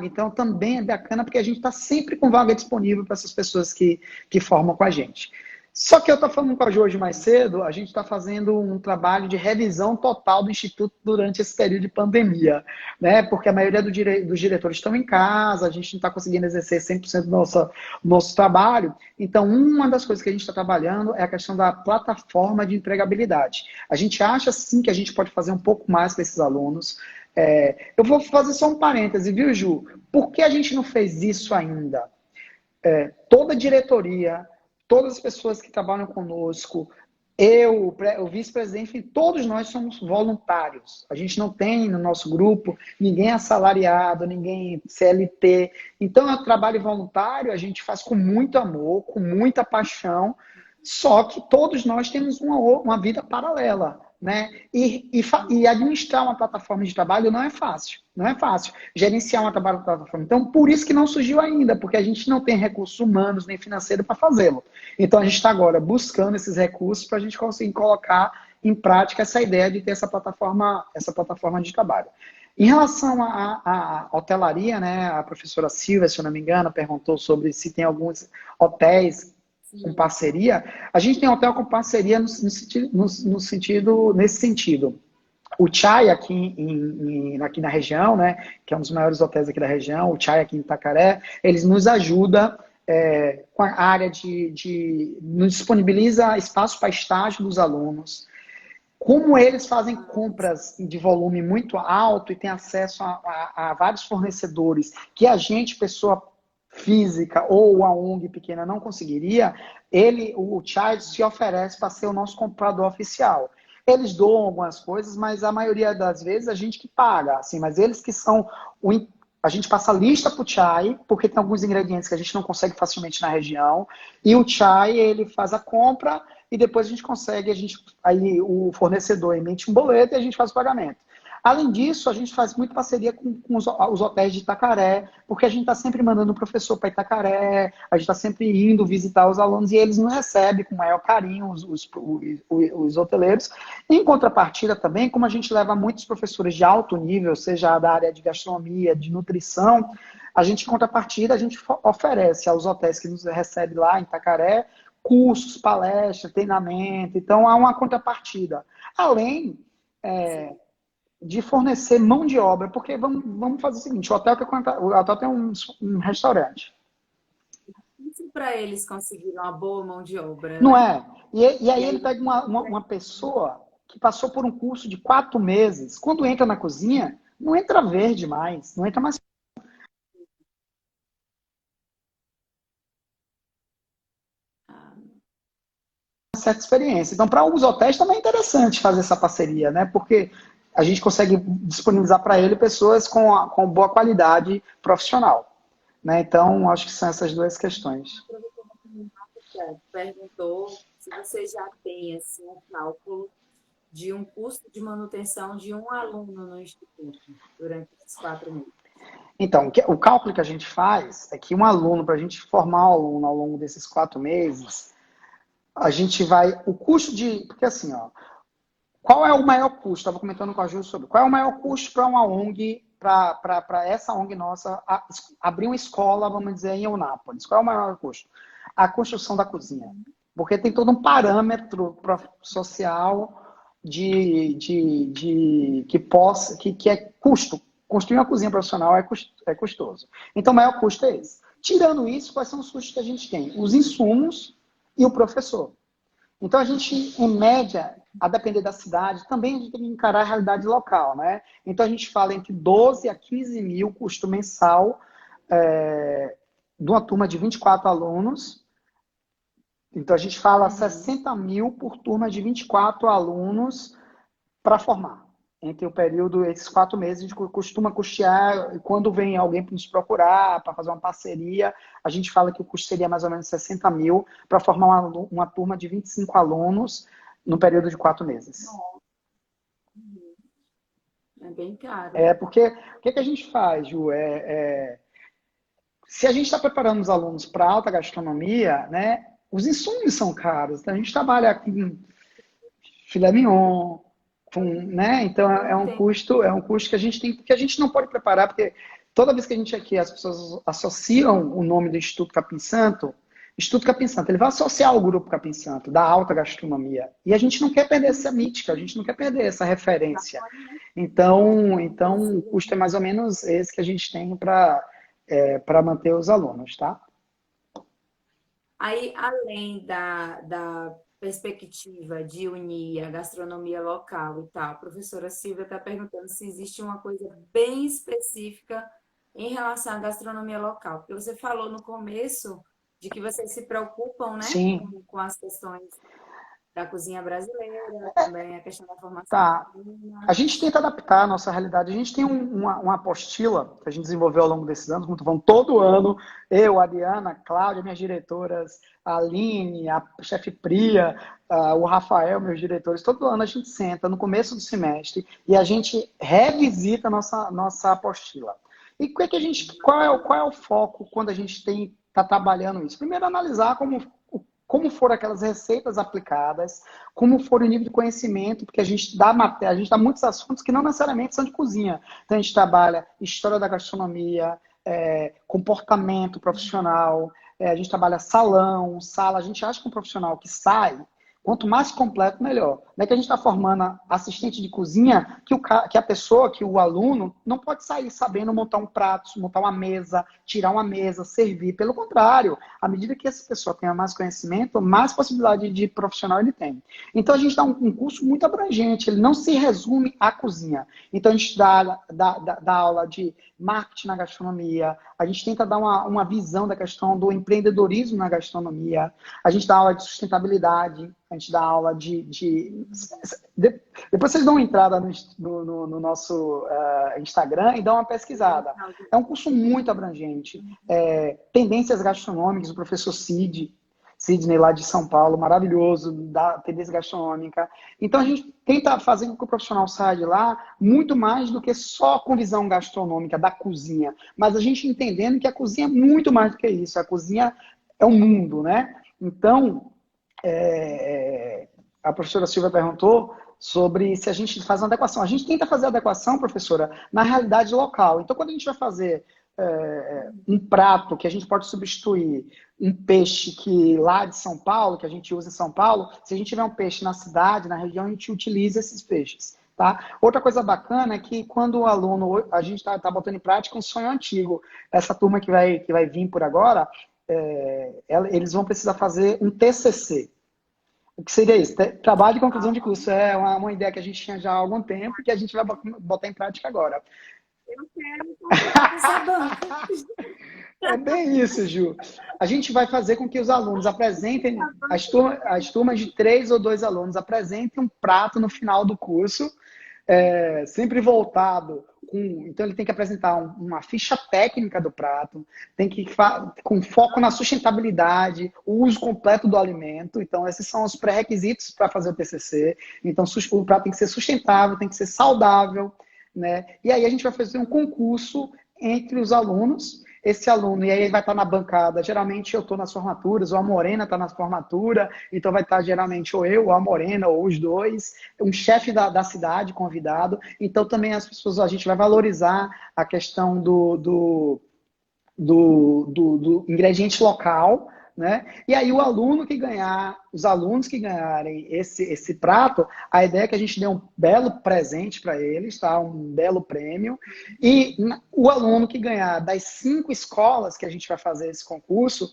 Então, também é bacana porque a gente está sempre com vaga disponível para essas pessoas que formam com a gente. Só que eu estou falando com a Jo hoje mais cedo, a gente está fazendo um trabalho de revisão total do Instituto durante esse período de pandemia, né? Porque a maioria dos diretores estão em casa, a gente não está conseguindo exercer 100% do nosso trabalho. Então, uma das coisas que a gente está trabalhando é a questão da plataforma de empregabilidade. A gente acha, sim, que a gente pode fazer um pouco mais para esses alunos. Eu vou fazer só um parêntese, viu, Ju? Por que a gente não fez isso ainda? Toda a diretoria, todas as pessoas que trabalham conosco, o vice-presidente, todos nós somos voluntários. A gente não tem no nosso grupo ninguém assalariado, ninguém CLT. Então, o trabalho voluntário a gente faz com muito amor, com muita paixão, só que todos nós temos uma vida paralela, né? E administrar uma plataforma de trabalho não é fácil. Não é fácil gerenciar uma plataforma. Então, por isso que não surgiu ainda, porque a gente não tem recursos humanos nem financeiro para fazê-lo. Então, a gente está agora buscando esses recursos para a gente conseguir colocar em prática essa ideia de ter essa plataforma de trabalho. Em relação à hotelaria, né, a professora Silvia, se eu não me engano, perguntou sobre se tem alguns hotéis com parceria. A gente tem hotel com parceria nesse sentido. O Chai aqui na região, né, que é um dos maiores hotéis aqui da região, o Chai aqui em Itacaré, eles nos ajudam com a área nos disponibiliza espaço para estágio dos alunos. Como eles fazem compras de volume muito alto e têm acesso a vários fornecedores que a gente, pessoa física ou a ONG pequena não conseguiria, o Chai se oferece para ser o nosso comprador oficial. Eles doam algumas coisas, mas a maioria das vezes a gente que paga, assim, mas eles que são a gente passa a lista para o Chai, porque tem alguns ingredientes que a gente não consegue facilmente na região, e o Chai, ele faz a compra e depois a gente consegue, aí o fornecedor emite um boleto e a gente faz o pagamento. Além disso, a gente faz muita parceria com os hotéis de Itacaré, porque a gente está sempre mandando um professor para Itacaré, a gente está sempre indo visitar os alunos e eles nos recebem com maior carinho, os hoteleiros. Em contrapartida também, como a gente leva muitos professores de alto nível, seja da área de gastronomia, de nutrição, a gente, em contrapartida, a gente oferece aos hotéis que nos recebem lá em Itacaré cursos, palestras, treinamento. Então, há uma contrapartida. Além de fornecer mão de obra, porque vamos fazer o seguinte, o hotel tem um restaurante. Isso para eles conseguirem uma boa mão de obra, Não né? é? E E aí ele aí, pega uma pessoa que passou por um curso de 4 meses. Quando entra na cozinha, não entra verde mais, não entra mais certa experiência. Então, para os hotéis também é interessante fazer essa parceria, né? Porque a gente consegue disponibilizar para ele pessoas com boa qualidade profissional. Né? Então, acho que são essas duas questões. perguntou se você já tem assim, um cálculo de um custo de manutenção de um aluno no Instituto durante esses 4 meses. Então, o cálculo que a gente faz é que um aluno, para a gente formar um aluno ao longo desses 4 meses, a gente vai. O custo de. Porque assim, ó, qual é o maior custo? Estava comentando com a Ju sobre qual é o maior custo para uma ONG, para essa ONG nossa, abrir uma escola, vamos dizer, em Eunápolis. Qual é o maior custo? A construção da cozinha. Porque tem todo um parâmetro social que é custo. Construir uma cozinha profissional é custoso. Então, o maior custo é esse. Tirando isso, quais são os custos que a gente tem? Os insumos e o professor. Então, a gente, em média, a depender da cidade, também a gente tem que encarar a realidade local, né? Então, a gente fala entre 12 a 15 mil custo mensal de uma turma de 24 alunos. Então, a gente fala 60 mil por turma de 24 alunos para formar. Entre o período, esses 4 meses, a gente costuma custear, quando vem alguém para nos procurar, para fazer uma parceria, a gente fala que o custo seria mais ou menos 60 mil para formar uma turma de 25 alunos no período de 4 meses. É bem caro. Porque o que a gente faz, Ju? Se a gente está preparando os alunos para alta gastronomia, né, os insumos são caros. Então, a gente trabalha com filé mignon, né? Então é um custo que a gente tem, que a gente não pode preparar, porque toda vez que a gente aqui, as pessoas associam o nome do Instituto Capim Santo, ele vai associar o Grupo Capim Santo, da alta gastronomia. E a gente não quer perder essa mítica, a gente não quer perder essa referência. Então o custo é mais ou menos esse que a gente tem para manter os alunos, tá? Aí, além da perspectiva de unir a gastronomia local e tal, a professora Silvia está perguntando se existe uma coisa bem específica em relação à gastronomia local. Porque você falou no começo de que vocês se preocupam, né, Sim, com as questões da cozinha brasileira, também a questão da formação tá. A feminina. gente tenta adaptar a nossa realidade. A gente tem uma apostila que a gente desenvolveu ao longo desses anos, muito bom, todo ano. Eu, a Adriana, a Cláudia, minhas diretoras, a Aline, a chefe Priya, o Rafael, meus diretores, todo ano a gente senta no começo do semestre e a gente revisita a nossa apostila. E qual é o foco quando a gente está trabalhando isso? Primeiro, analisar como foram aquelas receitas aplicadas, como for o nível de conhecimento, porque a gente dá muitos assuntos que não necessariamente são de cozinha. Então, a gente trabalha história da gastronomia, comportamento profissional, a gente trabalha salão, sala. A gente acha que um profissional que sai, quanto mais completo, melhor. Não é que a gente está formando assistente de cozinha que a pessoa, que o aluno, não pode sair sabendo montar um prato, montar uma mesa, tirar uma mesa, servir. Pelo contrário, à medida que essa pessoa tenha mais conhecimento, mais possibilidade de profissional ele tem. Então, a gente dá um curso muito abrangente, ele não se resume à cozinha. Então, a gente dá aula de marketing na gastronomia, a gente tenta dar uma visão da questão do empreendedorismo na gastronomia, a gente dá aula de sustentabilidade, a gente dá aula depois vocês dão uma entrada no nosso Instagram e dão uma pesquisada. É um curso muito abrangente. Tendências gastronômicas, o professor Sidney, lá de São Paulo, maravilhoso, da tendência gastronômica. Então, a gente tenta fazer com que o profissional saia de lá muito mais do que só com visão gastronômica da cozinha. Mas a gente entendendo que a cozinha é muito mais do que isso. A cozinha é um mundo, né? Então, a professora Silvia perguntou sobre se a gente faz uma adequação. A gente tenta fazer adequação, professora, na realidade local. Então, quando a gente vai fazer um prato que a gente pode substituir um peixe que lá de São Paulo, que a gente usa em São Paulo, se a gente tiver um peixe na cidade, na região, a gente utiliza esses peixes. Tá? Outra coisa bacana é que quando o aluno, a gente está botando em prática um sonho antigo. Essa turma que vai vir por agora, eles vão precisar fazer um TCC. O que seria isso? Trabalho de conclusão de curso. É uma ideia que a gente tinha já há algum tempo e que a gente vai botar em prática agora. Eu quero participar dessa banca. É bem isso, Ju. A gente vai fazer com que os alunos apresentem, as turmas de 3 ou 2 alunos apresentem um prato no final do curso, sempre voltado então ele tem que apresentar uma ficha técnica do prato, tem que com foco na sustentabilidade, o uso completo do alimento. Então esses são os pré-requisitos para fazer o TCC. Então o prato tem que ser sustentável, tem que ser saudável, né? E aí a gente vai fazer um concurso entre os alunos. Esse aluno, e aí ele vai estar na bancada, geralmente eu estou nas formaturas, ou a Morena está na formatura, então vai estar geralmente ou eu, ou a Morena, ou os dois, um chefe da cidade convidado. Então também as pessoas, a gente vai valorizar a questão do ingrediente local, né? E aí o aluno que ganhar, os alunos que ganharem esse prato, a ideia é que a gente dê um belo presente para eles, tá? Um belo prêmio. E o aluno que ganhar das 5 escolas que a gente vai fazer esse concurso,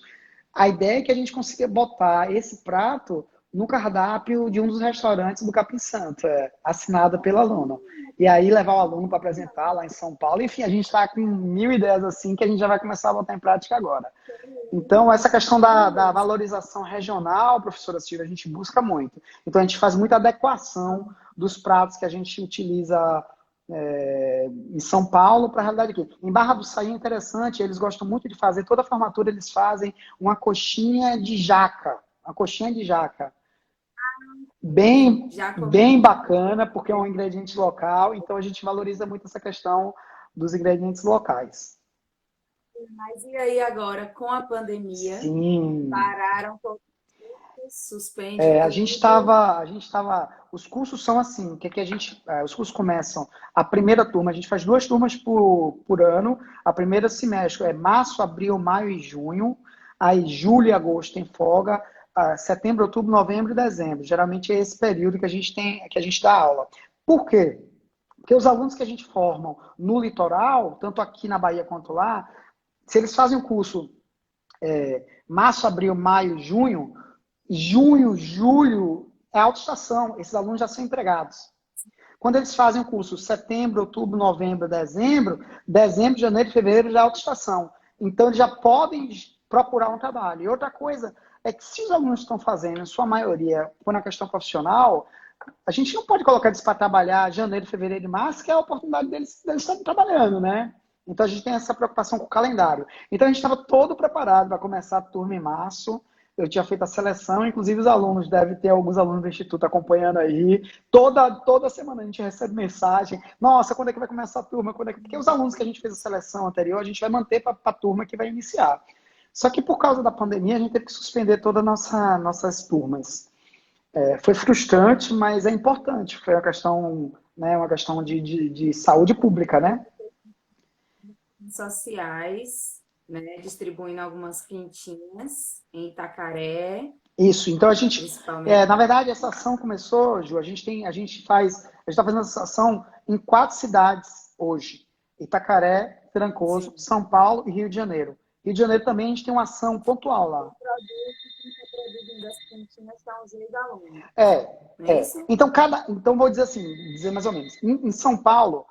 a ideia é que a gente consiga botar esse prato no cardápio de um dos restaurantes do Capim Santo, assinado pelo aluno. E aí levar o aluno para apresentar lá em São Paulo. Enfim, a gente está com 1000 ideias assim que a gente já vai começar a botar em prática agora. Então, essa questão da valorização regional, professora Silvia, a gente busca muito. Então, a gente faz muita adequação dos pratos que a gente utiliza em São Paulo para a realidade aqui. Em Barra do Saí é interessante, eles gostam muito de fazer, toda a formatura eles fazem uma coxinha de jaca. Uma coxinha de jaca. Bem, bem bacana, porque é um ingrediente local, então a gente valoriza muito essa questão dos ingredientes locais. Mas e aí agora, com a pandemia, Sim. pararam todos, suspende A gente estava, os cursos são assim, o que que os cursos começam, a primeira turma, a gente faz 2 turmas por ano, a primeira semestre é março, abril, maio e junho, aí julho e agosto tem folga, setembro, outubro, novembro e dezembro, geralmente é esse período que a gente dá aula. Por quê? Porque os alunos que a gente forma no litoral, tanto aqui na Bahia quanto lá, se eles fazem o curso março, abril, maio, junho, julho é autoestação. Esses alunos já são empregados. Quando eles fazem o curso setembro, outubro, novembro, dezembro, janeiro e fevereiro já é autoestação. Então, eles já podem procurar um trabalho. E outra coisa é que se os alunos estão fazendo, em sua maioria, por uma questão profissional, a gente não pode colocar eles para trabalhar janeiro, fevereiro e março, que é a oportunidade deles estarem trabalhando, né? Então, a gente tem essa preocupação com o calendário. Então, a gente estava todo preparado para começar a turma em março. Eu tinha feito a seleção, inclusive os alunos, deve ter alguns alunos do Instituto acompanhando aí. Toda semana a gente recebe mensagem. Nossa, quando é que vai começar a turma? Porque os alunos que a gente fez a seleção anterior, a gente vai manter para a turma que vai iniciar. Só que por causa da pandemia, a gente teve que suspender todas nossas turmas. Foi frustrante, mas é importante. Foi uma questão de saúde pública, né? sociais, né, distribuindo algumas quentinhas em Itacaré. Isso, então a gente, na verdade, essa ação começou, Ju, a gente está fazendo essa ação em 4 cidades hoje: Itacaré, Trancoso, Sim. São Paulo e Rio de Janeiro. Rio de Janeiro também a gente tem uma ação pontual lá. O produto que está produzindo as quentinhas são os ex-alunos. Então vou dizer mais ou menos. Em São Paulo,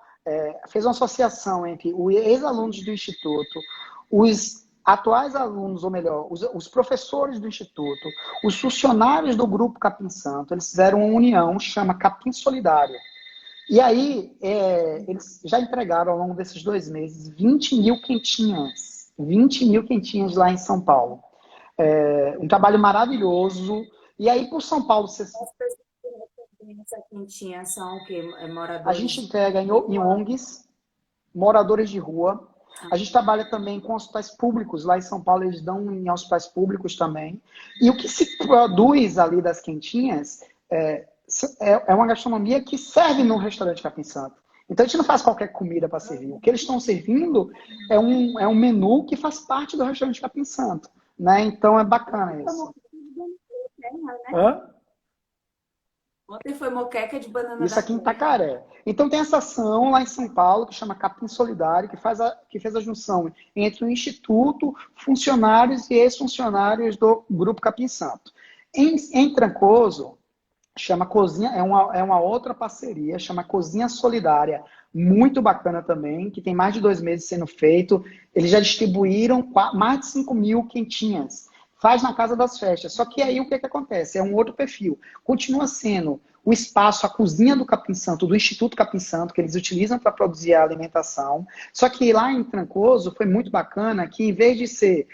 fez uma associação entre os ex-alunos do Instituto, os atuais alunos, ou melhor, os professores do Instituto, os funcionários do Grupo Capim Santo, eles fizeram uma união, chama Capim Solidário. E aí, eles já entregaram ao longo desses 2 meses 20.000 quentinhas. 20.000 quentinhas lá em São Paulo. Um trabalho maravilhoso. E aí, por São Paulo... Essa quentinha são o quê? Moradores? A gente entrega em ONGs, moradores de rua. A gente trabalha também com hospitais públicos. Lá em São Paulo, eles dão em hospitais públicos também. E o que se produz ali das quentinhas é uma gastronomia que serve no restaurante Capim Santo. Então a gente não faz qualquer comida para servir. O que eles estão servindo é um menu que faz parte do restaurante Capim Santo, né? Então é bacana isso. Hã? Ontem foi moqueca de banana Isso da aqui em terra. Itacaré. Então tem essa ação lá em São Paulo que chama Capim Solidário, que fez a junção entre o Instituto, funcionários e ex-funcionários do Grupo Capim Santo. Em Trancoso, chama Cozinha, é uma outra parceria, chama Cozinha Solidária, muito bacana também, que tem mais de 2 meses sendo feito. Eles já distribuíram mais de 5 mil quentinhas. Faz na Casa das Festas. Só que aí o que acontece? É um outro perfil. Continua sendo o espaço, a cozinha do Capim Santo, do Instituto Capim Santo, que eles utilizam para produzir a alimentação. Só que lá em Trancoso foi muito bacana que, em vez de ser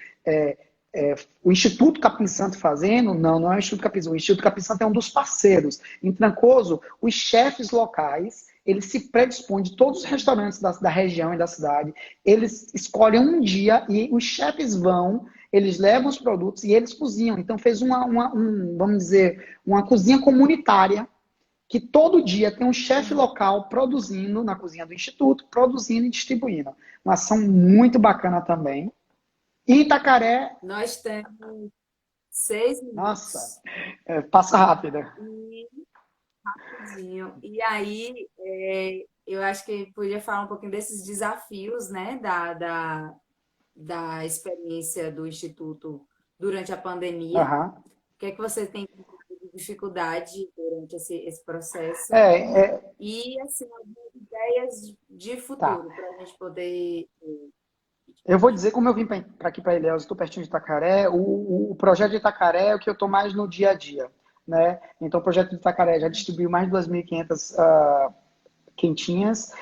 o Instituto Capim Santo fazendo, não é o Instituto Capim Santo. O Instituto Capim Santo é um dos parceiros. Em Trancoso, os chefes locais, eles se predispõem de todos os restaurantes da região e da cidade, eles escolhem um dia e os chefes vão, eles levam os produtos e eles cozinham. Então fez vamos dizer, uma cozinha comunitária, que todo dia tem um chefe local produzindo na cozinha do Instituto, produzindo e distribuindo. Uma ação muito bacana também. E Itacaré, Nós temos 6 nossa, minutos. passa rápida. E rapidinho. E aí, eu acho que podia falar um pouquinho desses desafios, né, da experiência do Instituto durante a pandemia. Uhum. O que é que você tem de dificuldade durante esse processo? É, E, assim, algumas ideias de tá. futuro para a gente poder. Eu vou dizer como eu vim para aqui para Ilhéus, estou pertinho de Itacaré. O projeto de Itacaré é o que eu estou mais no dia a dia, né? Então o projeto de Itacaré já distribuiu mais de 2.500 quentinhas.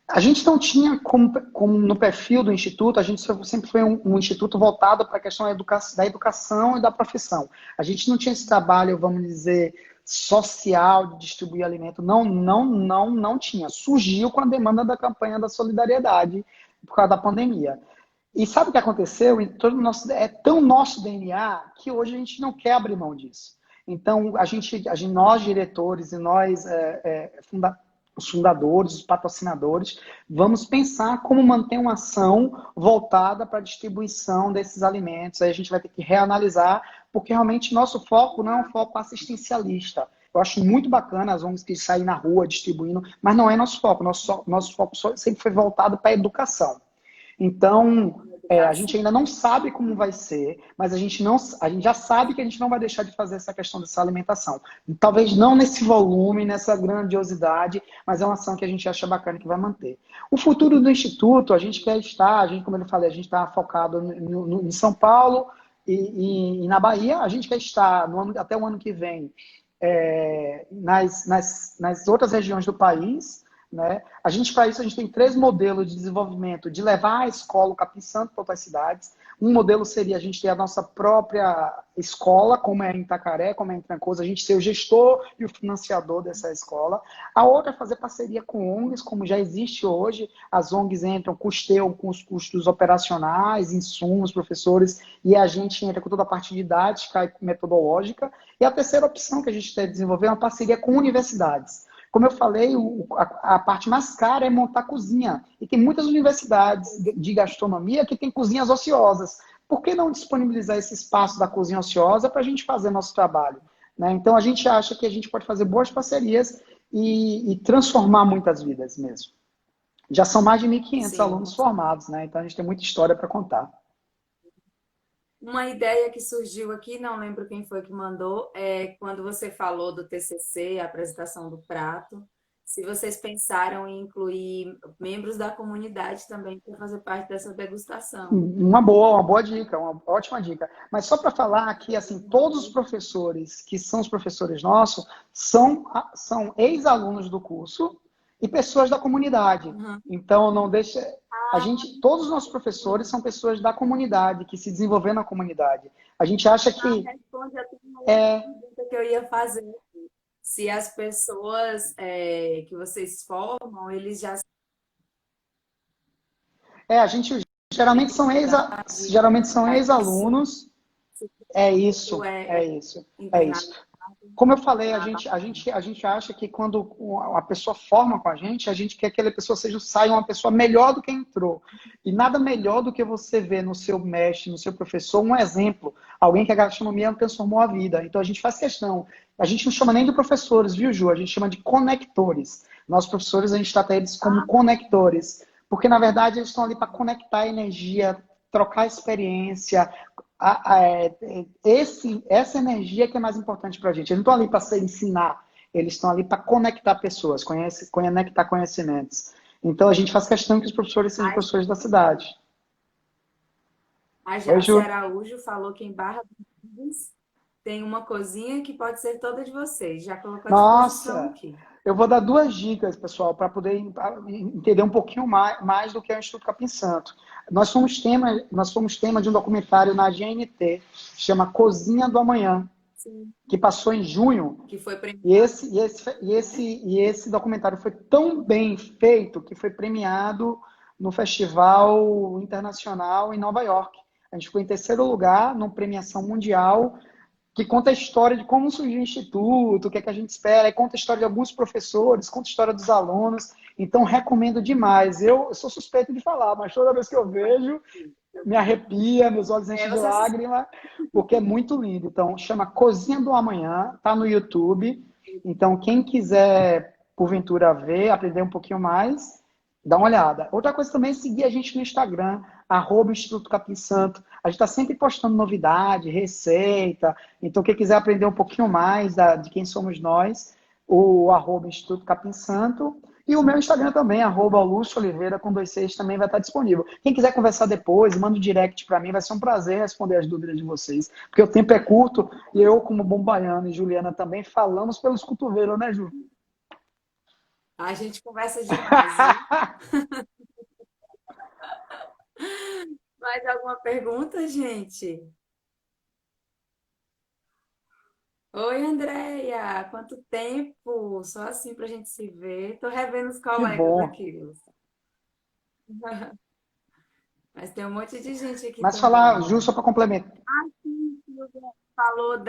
A gente não tinha, como no perfil do Instituto, a gente sempre foi um instituto voltado para a questão da educação e da profissão. A gente não tinha esse trabalho, vamos dizer, social de distribuir alimento. Não tinha. Surgiu com a demanda da campanha da solidariedade por causa da pandemia. E sabe o que aconteceu? É tão nosso DNA que hoje a gente não quer abrir mão disso. Então, nós diretores e nós os fundadores, os patrocinadores, vamos pensar como manter uma ação voltada para a distribuição desses alimentos. Aí a gente vai ter que reanalisar, porque realmente nosso foco não é um foco assistencialista. Eu acho muito bacana as ONGs que saem na rua distribuindo, mas não é nosso foco. Nosso foco sempre foi voltado para a educação. Então, a gente ainda não sabe como vai ser, mas a gente já sabe que a gente não vai deixar de fazer essa questão dessa alimentação. Talvez não nesse volume, nessa grandiosidade, mas é uma ação que a gente acha bacana que vai manter. O futuro do Instituto, a gente quer estar, como eu falei, a gente está focado em São Paulo e na Bahia, a gente quer estar até o ano que vem nas outras regiões do país, né? Para isso, a gente tem 3 modelos de desenvolvimento, de levar a escola, o Capim Santo, para outras cidades. Um modelo seria a gente ter a nossa própria escola, como é em Itacaré, como é em Trancoso, a gente ser o gestor e o financiador dessa escola. A outra é fazer parceria com ONGs, como já existe hoje. As ONGs entram, custeiam com os custos operacionais, insumos, professores, e a gente entra com toda a parte didática e metodológica. E a terceira opção que a gente tem de desenvolver é uma parceria com universidades. Como eu falei, a parte mais cara é montar cozinha. E tem muitas universidades de gastronomia que têm cozinhas ociosas. Por que não disponibilizar esse espaço da cozinha ociosa para a gente fazer nosso trabalho? Né? Então, a gente acha que a gente pode fazer boas parcerias e transformar muitas vidas mesmo. Já são mais de 1.500 Sim. alunos formados, né? Então a gente tem muita história para contar. Uma ideia que surgiu aqui, não lembro quem foi que mandou, é quando você falou do TCC, a apresentação do prato, se vocês pensaram em incluir membros da comunidade também para fazer parte dessa degustação. Uma boa dica, uma ótima dica. Mas só para falar que assim, todos os professores que são os professores nossos são ex-alunos do curso e pessoas da comunidade. Uhum. Então não deixa todos os nossos professores são pessoas da comunidade que se desenvolveram na comunidade. A gente acha que Responde até uma outra pergunta que eu ia fazer. Se as pessoas que vocês formam, eles já a gente geralmente são ex-alunos. É isso, é é isso, é internado. isso. Como eu falei, Ah, a gente acha que quando a pessoa forma com a gente quer que aquela pessoa saia uma pessoa melhor do que entrou. E nada melhor do que você ver no seu mestre, no seu professor, um exemplo. Alguém que a gastronomia transformou a vida. Então a gente faz questão. A gente não chama nem de professores, viu, Ju? A gente chama de conectores. Nós, professores, a gente trata eles como conectores. Porque, na verdade, eles estão ali para conectar a energia, trocar experiência, essa energia que é mais importante para a gente. Eles não estão ali para se ensinar, eles estão ali para conectar pessoas, conectar conhecimentos. Então a gente faz questão que os professores sejam professores da cidade. a Oi, Jace Ju. Araújo falou que em Barra do Rios tem uma cozinha que pode ser toda de vocês. Já colocou à disposição Nossa, aqui. eu vou dar duas dicas, pessoal, para poder entender um pouquinho mais do que é o Instituto Capim Santo. Nós fomos tema de um documentário na GNT, chama Cozinha do Amanhã, Sim. que passou em junho. Que foi E premiado, né? esse documentário foi tão bem feito que foi premiado no Festival Internacional em Nova York. A gente ficou em terceiro lugar numa premiação mundial que conta a história de como surgiu o Instituto, o que é que a gente espera, e conta a história de alguns professores, conta a história dos alunos. Então, recomendo demais. Eu sou suspeito de falar, mas toda vez que eu vejo, me arrepia, meus olhos É, enchem de você assistiu. lágrima, porque é muito lindo. Então, chama Cozinha do Amanhã, tá no YouTube. Então, quem quiser, porventura, ver, aprender um pouquinho mais, dá uma olhada. Outra coisa também é seguir a gente no Instagram, Instituto Capim Santo. A gente está sempre postando novidade, receita. Então, quem quiser aprender um pouquinho mais de quem somos nós, o Instituto Capim Santo. E o meu Instagram também, Lúcio Oliveira, com 26, também vai estar disponível. Quem quiser conversar depois, manda um direct para mim, vai ser um prazer responder as dúvidas de vocês. Porque o tempo é curto e eu, como bom baiano, e Juliana também, falamos pelos cotovelos, né, Ju? A gente conversa demais, viu? Mais alguma pergunta, gente? Oi, Andréia! Quanto tempo! Só assim pra gente se ver. Tô revendo os Que colegas bom. aqui. Mas tem um monte de gente aqui Mas falar, também. Ju, só para complementar. Sim, Silvia falou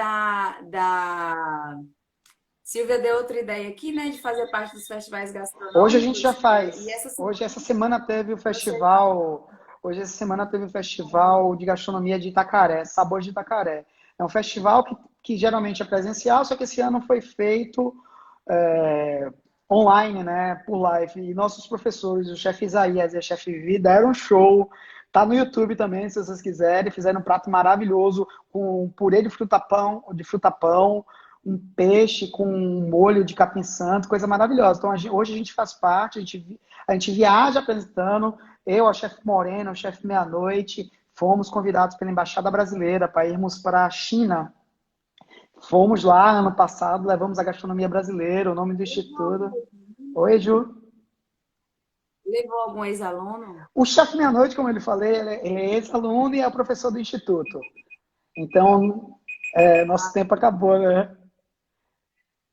Silvia deu outra ideia aqui, né, de fazer parte dos festivais Hoje a gente já gastronômicos. E faz. essa semana Hoje, essa semana teve o você. festival. Hoje, essa semana teve o festival de gastronomia de Itacaré, Sabor de Itacaré. É um festival que geralmente é presencial, só que esse ano foi feito online, né, por live. E nossos professores, o chefe Isaías e a chefe Vivi, deram um show. Tá no YouTube também, se vocês quiserem. Fizeram um prato maravilhoso com purê de fruta-pão, um peixe com um molho de capim santo, coisa maravilhosa. Então, hoje a gente faz parte, a gente viaja apresentando. Eu, a chefe Morena, o chefe Meia-Noite, fomos convidados pela Embaixada Brasileira para irmos para a China. Fomos lá ano passado, levamos a gastronomia brasileira, o nome do instituto. Oi, Ju. Levou algum ex-aluno? O chefe Meia-Noite, como ele falei, ele é ex-aluno e é professor do instituto. Então, nosso tempo acabou, né?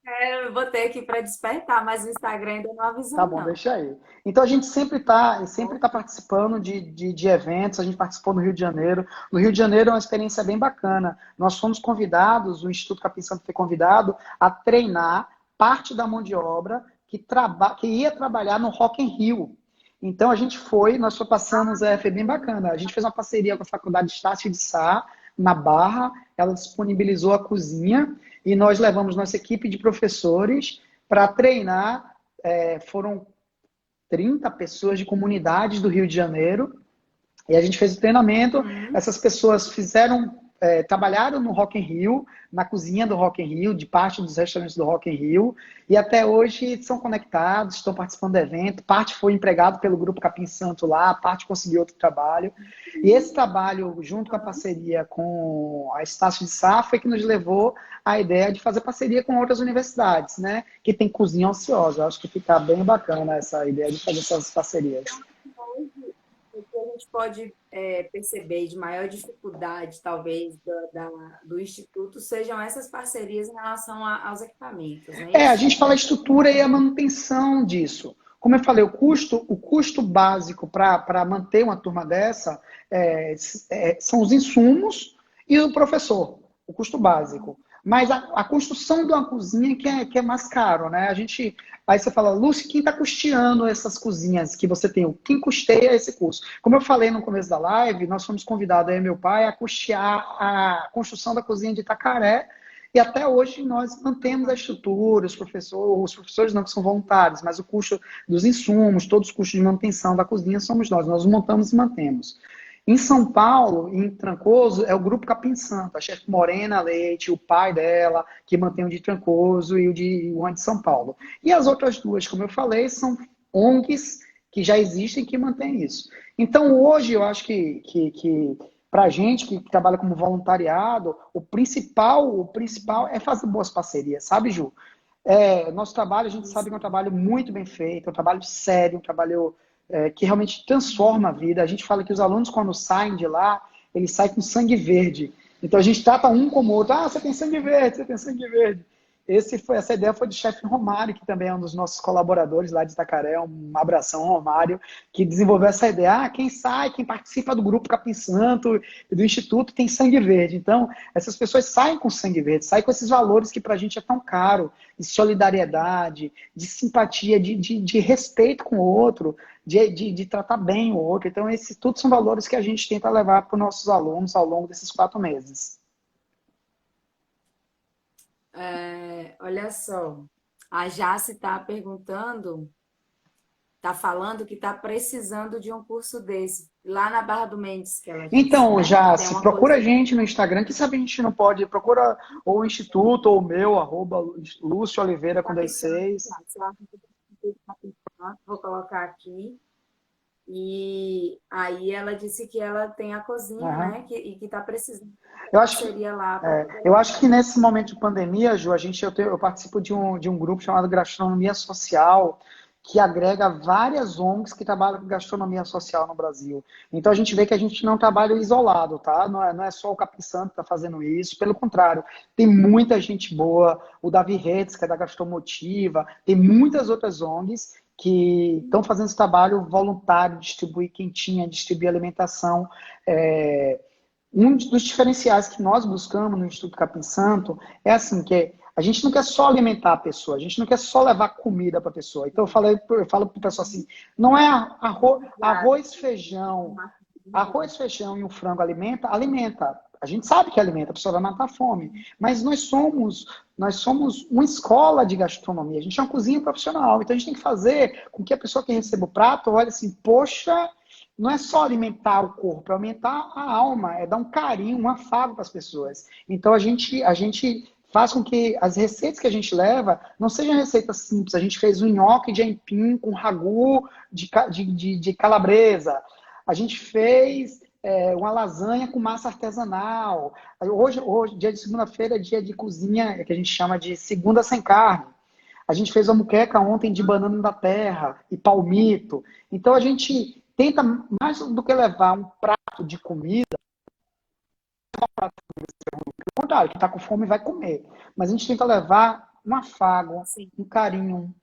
É, eu botei aqui para despertar, mas o Instagram ainda não Tá avisou, bom, não. deixa aí. Então a gente sempre tá participando de eventos, a gente participou no Rio de Janeiro. No Rio de Janeiro é uma experiência bem bacana. Nós fomos convidados, o Instituto Capim Santo foi convidado a treinar parte da mão de obra que ia trabalhar no Rock in Rio. Então a gente foi, nós só passamos, foi bem bacana. A gente fez uma parceria com a Faculdade Estácio de Sá, na Barra, ela disponibilizou a cozinha e nós levamos nossa equipe de professores para treinar foram 30 pessoas de comunidades do Rio de Janeiro e a gente fez o treinamento. Uhum. Essas pessoas trabalharam no Rock in Rio, na cozinha do Rock in Rio, de parte dos restaurantes do Rock in Rio, e até hoje são conectados, estão participando do evento. Parte foi empregado pelo Grupo Capim Santo lá, parte conseguiu outro trabalho. E esse trabalho, junto com a parceria com a Estácio de Sá, foi que nos levou à ideia de fazer parceria com outras universidades, né? Que tem cozinha ociosa. Eu acho que fica bem bacana essa ideia de fazer essas parcerias. Hoje, o que a gente pode perceber de maior dificuldade, talvez, do Instituto sejam essas parcerias em relação aos equipamentos, não é A isso? gente fala a estrutura e a manutenção disso. Como eu falei, o custo básico para manter uma turma dessa são os insumos e o professor, o custo básico. Mas a construção de uma cozinha que é mais caro, né? Aí você fala, Lúcia, quem está custeando essas cozinhas que você tem? Quem custeia esse curso? Como eu falei no começo da live, nós fomos convidados, aí meu pai, a custear a construção da cozinha de Itacaré, e até hoje nós mantemos a estrutura, os professores não que são voluntários, mas o custo dos insumos, todos os custos de manutenção da cozinha somos nós montamos e mantemos. Em São Paulo, em Trancoso, é o Grupo Capim Santo, a chefe Morena Leite, o pai dela, que mantém o de Trancoso e o de São Paulo. E as outras duas, como eu falei, são ONGs que já existem que mantêm isso. Então, hoje, eu acho que para a gente que trabalha como voluntariado, o principal é fazer boas parcerias, sabe, Ju? Nosso trabalho, a gente sabe que é um trabalho muito bem feito, é um trabalho sério, um trabalho que realmente transforma a vida. A gente fala que os alunos, quando saem de lá, eles saem com sangue verde. Então a gente trata um como o outro. Ah, você tem sangue verde, você tem sangue verde. Essa ideia foi do chefe Romário, que também é um dos nossos colaboradores lá de Itacaré, um abração, Romário, que desenvolveu essa ideia. Ah, quem sai, quem participa do grupo Capim Santo e do Instituto tem sangue verde. Então, essas pessoas saem com sangue verde, saem com esses valores que para a gente é tão caro, de solidariedade, de simpatia, de respeito com o outro, de tratar bem o outro. Então, esses tudo são valores que a gente tenta levar para os nossos alunos ao longo desses 4 meses. Olha só, a Jace está perguntando, está falando que está precisando de um curso desse, lá na Barra do Mendes, que ela disse, Então, né? Que já tem se uma procura coisa. a gente no Instagram, que sabe a gente não pode, procura ou o Instituto ou o meu, Lúcio Oliveira com Está dois pensando, seis. vou colocar aqui. E aí ela disse que ela tem a cozinha, Aham. né? E que está precisando de Eu acho que parceria lá para Eu poder. acho que nesse momento de pandemia, Ju, eu participo de um grupo chamado Gastronomia Social, que agrega várias ONGs que trabalham com gastronomia social no Brasil. Então a gente vê que a gente não trabalha isolado, tá? Não é só o Capim Santo que está fazendo isso, pelo contrário, tem muita gente boa, o Davi Redes, que é da Gastromotiva, tem muitas outras ONGs que estão fazendo esse trabalho voluntário, distribuir quentinha, distribuir alimentação. É, Um dos diferenciais que nós buscamos no Instituto Capim Santo é assim, que a gente não quer só alimentar a pessoa, a gente não quer só levar comida para a pessoa. Então eu falo para o pessoal assim, não é arroz, feijão e um frango alimenta. A gente sabe que alimenta, a pessoa vai matar a fome. Mas nós somos uma escola de gastronomia, a gente é uma cozinha profissional. Então a gente tem que fazer com que a pessoa que receba o prato olhe assim, poxa, não é só alimentar o corpo, é alimentar a alma, é dar um carinho, um afago para as pessoas. Então a gente faz com que as receitas que a gente leva não sejam receitas simples. A gente fez um nhoque de aipim com ragu de calabresa. A gente fez uma lasanha com massa artesanal. Hoje, dia de segunda-feira, é dia de cozinha, que a gente chama de segunda sem carne. A gente fez uma muqueca ontem de banana da terra e palmito. Então a gente tenta, mais do que levar um prato de comida, pelo contrário, quem está com fome vai comer. Mas a gente tenta levar um afago, Sim. um carinho,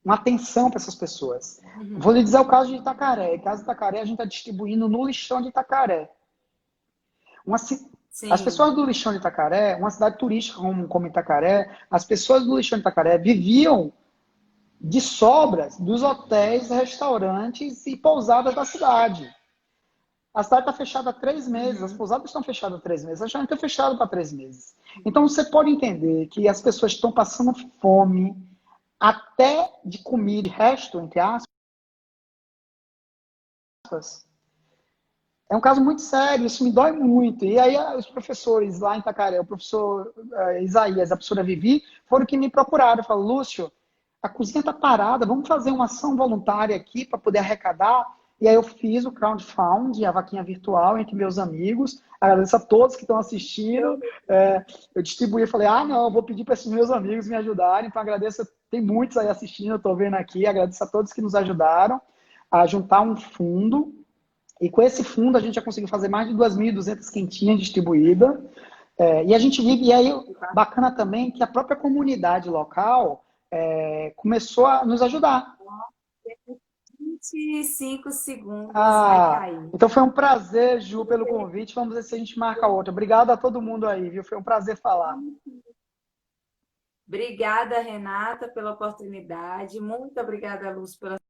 uma atenção para essas pessoas. Vou Uhum. lhe dizer o caso de Itacaré. O caso de Itacaré, a gente está distribuindo no lixão de Itacaré. Uma, as Sim. pessoas do lixão de Itacaré, uma cidade turística como Itacaré, as pessoas do lixão de Itacaré viviam de sobras dos hotéis, restaurantes e pousadas da cidade. A cidade está fechada há 3 meses, as Uhum. pousadas estão fechadas há 3 meses, a gente está fechado para 3 meses. Então você pode entender que as pessoas estão passando fome, até de comida, resto, entre aspas. É um caso muito sério, isso me dói muito. E aí os professores lá em Itacaré, o professor Isaías, a professora Vivi, foram que me procuraram. Falaram, Lúcio, a cozinha está parada, vamos fazer uma ação voluntária aqui para poder arrecadar. E aí eu fiz o crowdfunding, a vaquinha virtual entre meus amigos. Agradeço a todos que estão assistindo. Eu distribuí, falei, não, eu vou pedir para esses meus amigos me ajudarem. Então agradeço, tem muitos aí assistindo, eu estou vendo aqui. Agradeço a todos que nos ajudaram a juntar um fundo e com esse fundo a gente já conseguiu fazer mais de 2.200 quentinhas distribuídas. E a gente vive, e aí bacana também que a própria comunidade local começou a nos ajudar. 25 segundos vai cair. Então foi um prazer, Ju, pelo convite. Vamos ver se a gente marca outra. Obrigado a todo mundo aí, viu? Foi um prazer falar. Obrigada, Renata, pela oportunidade. Muito obrigada, Luz, pela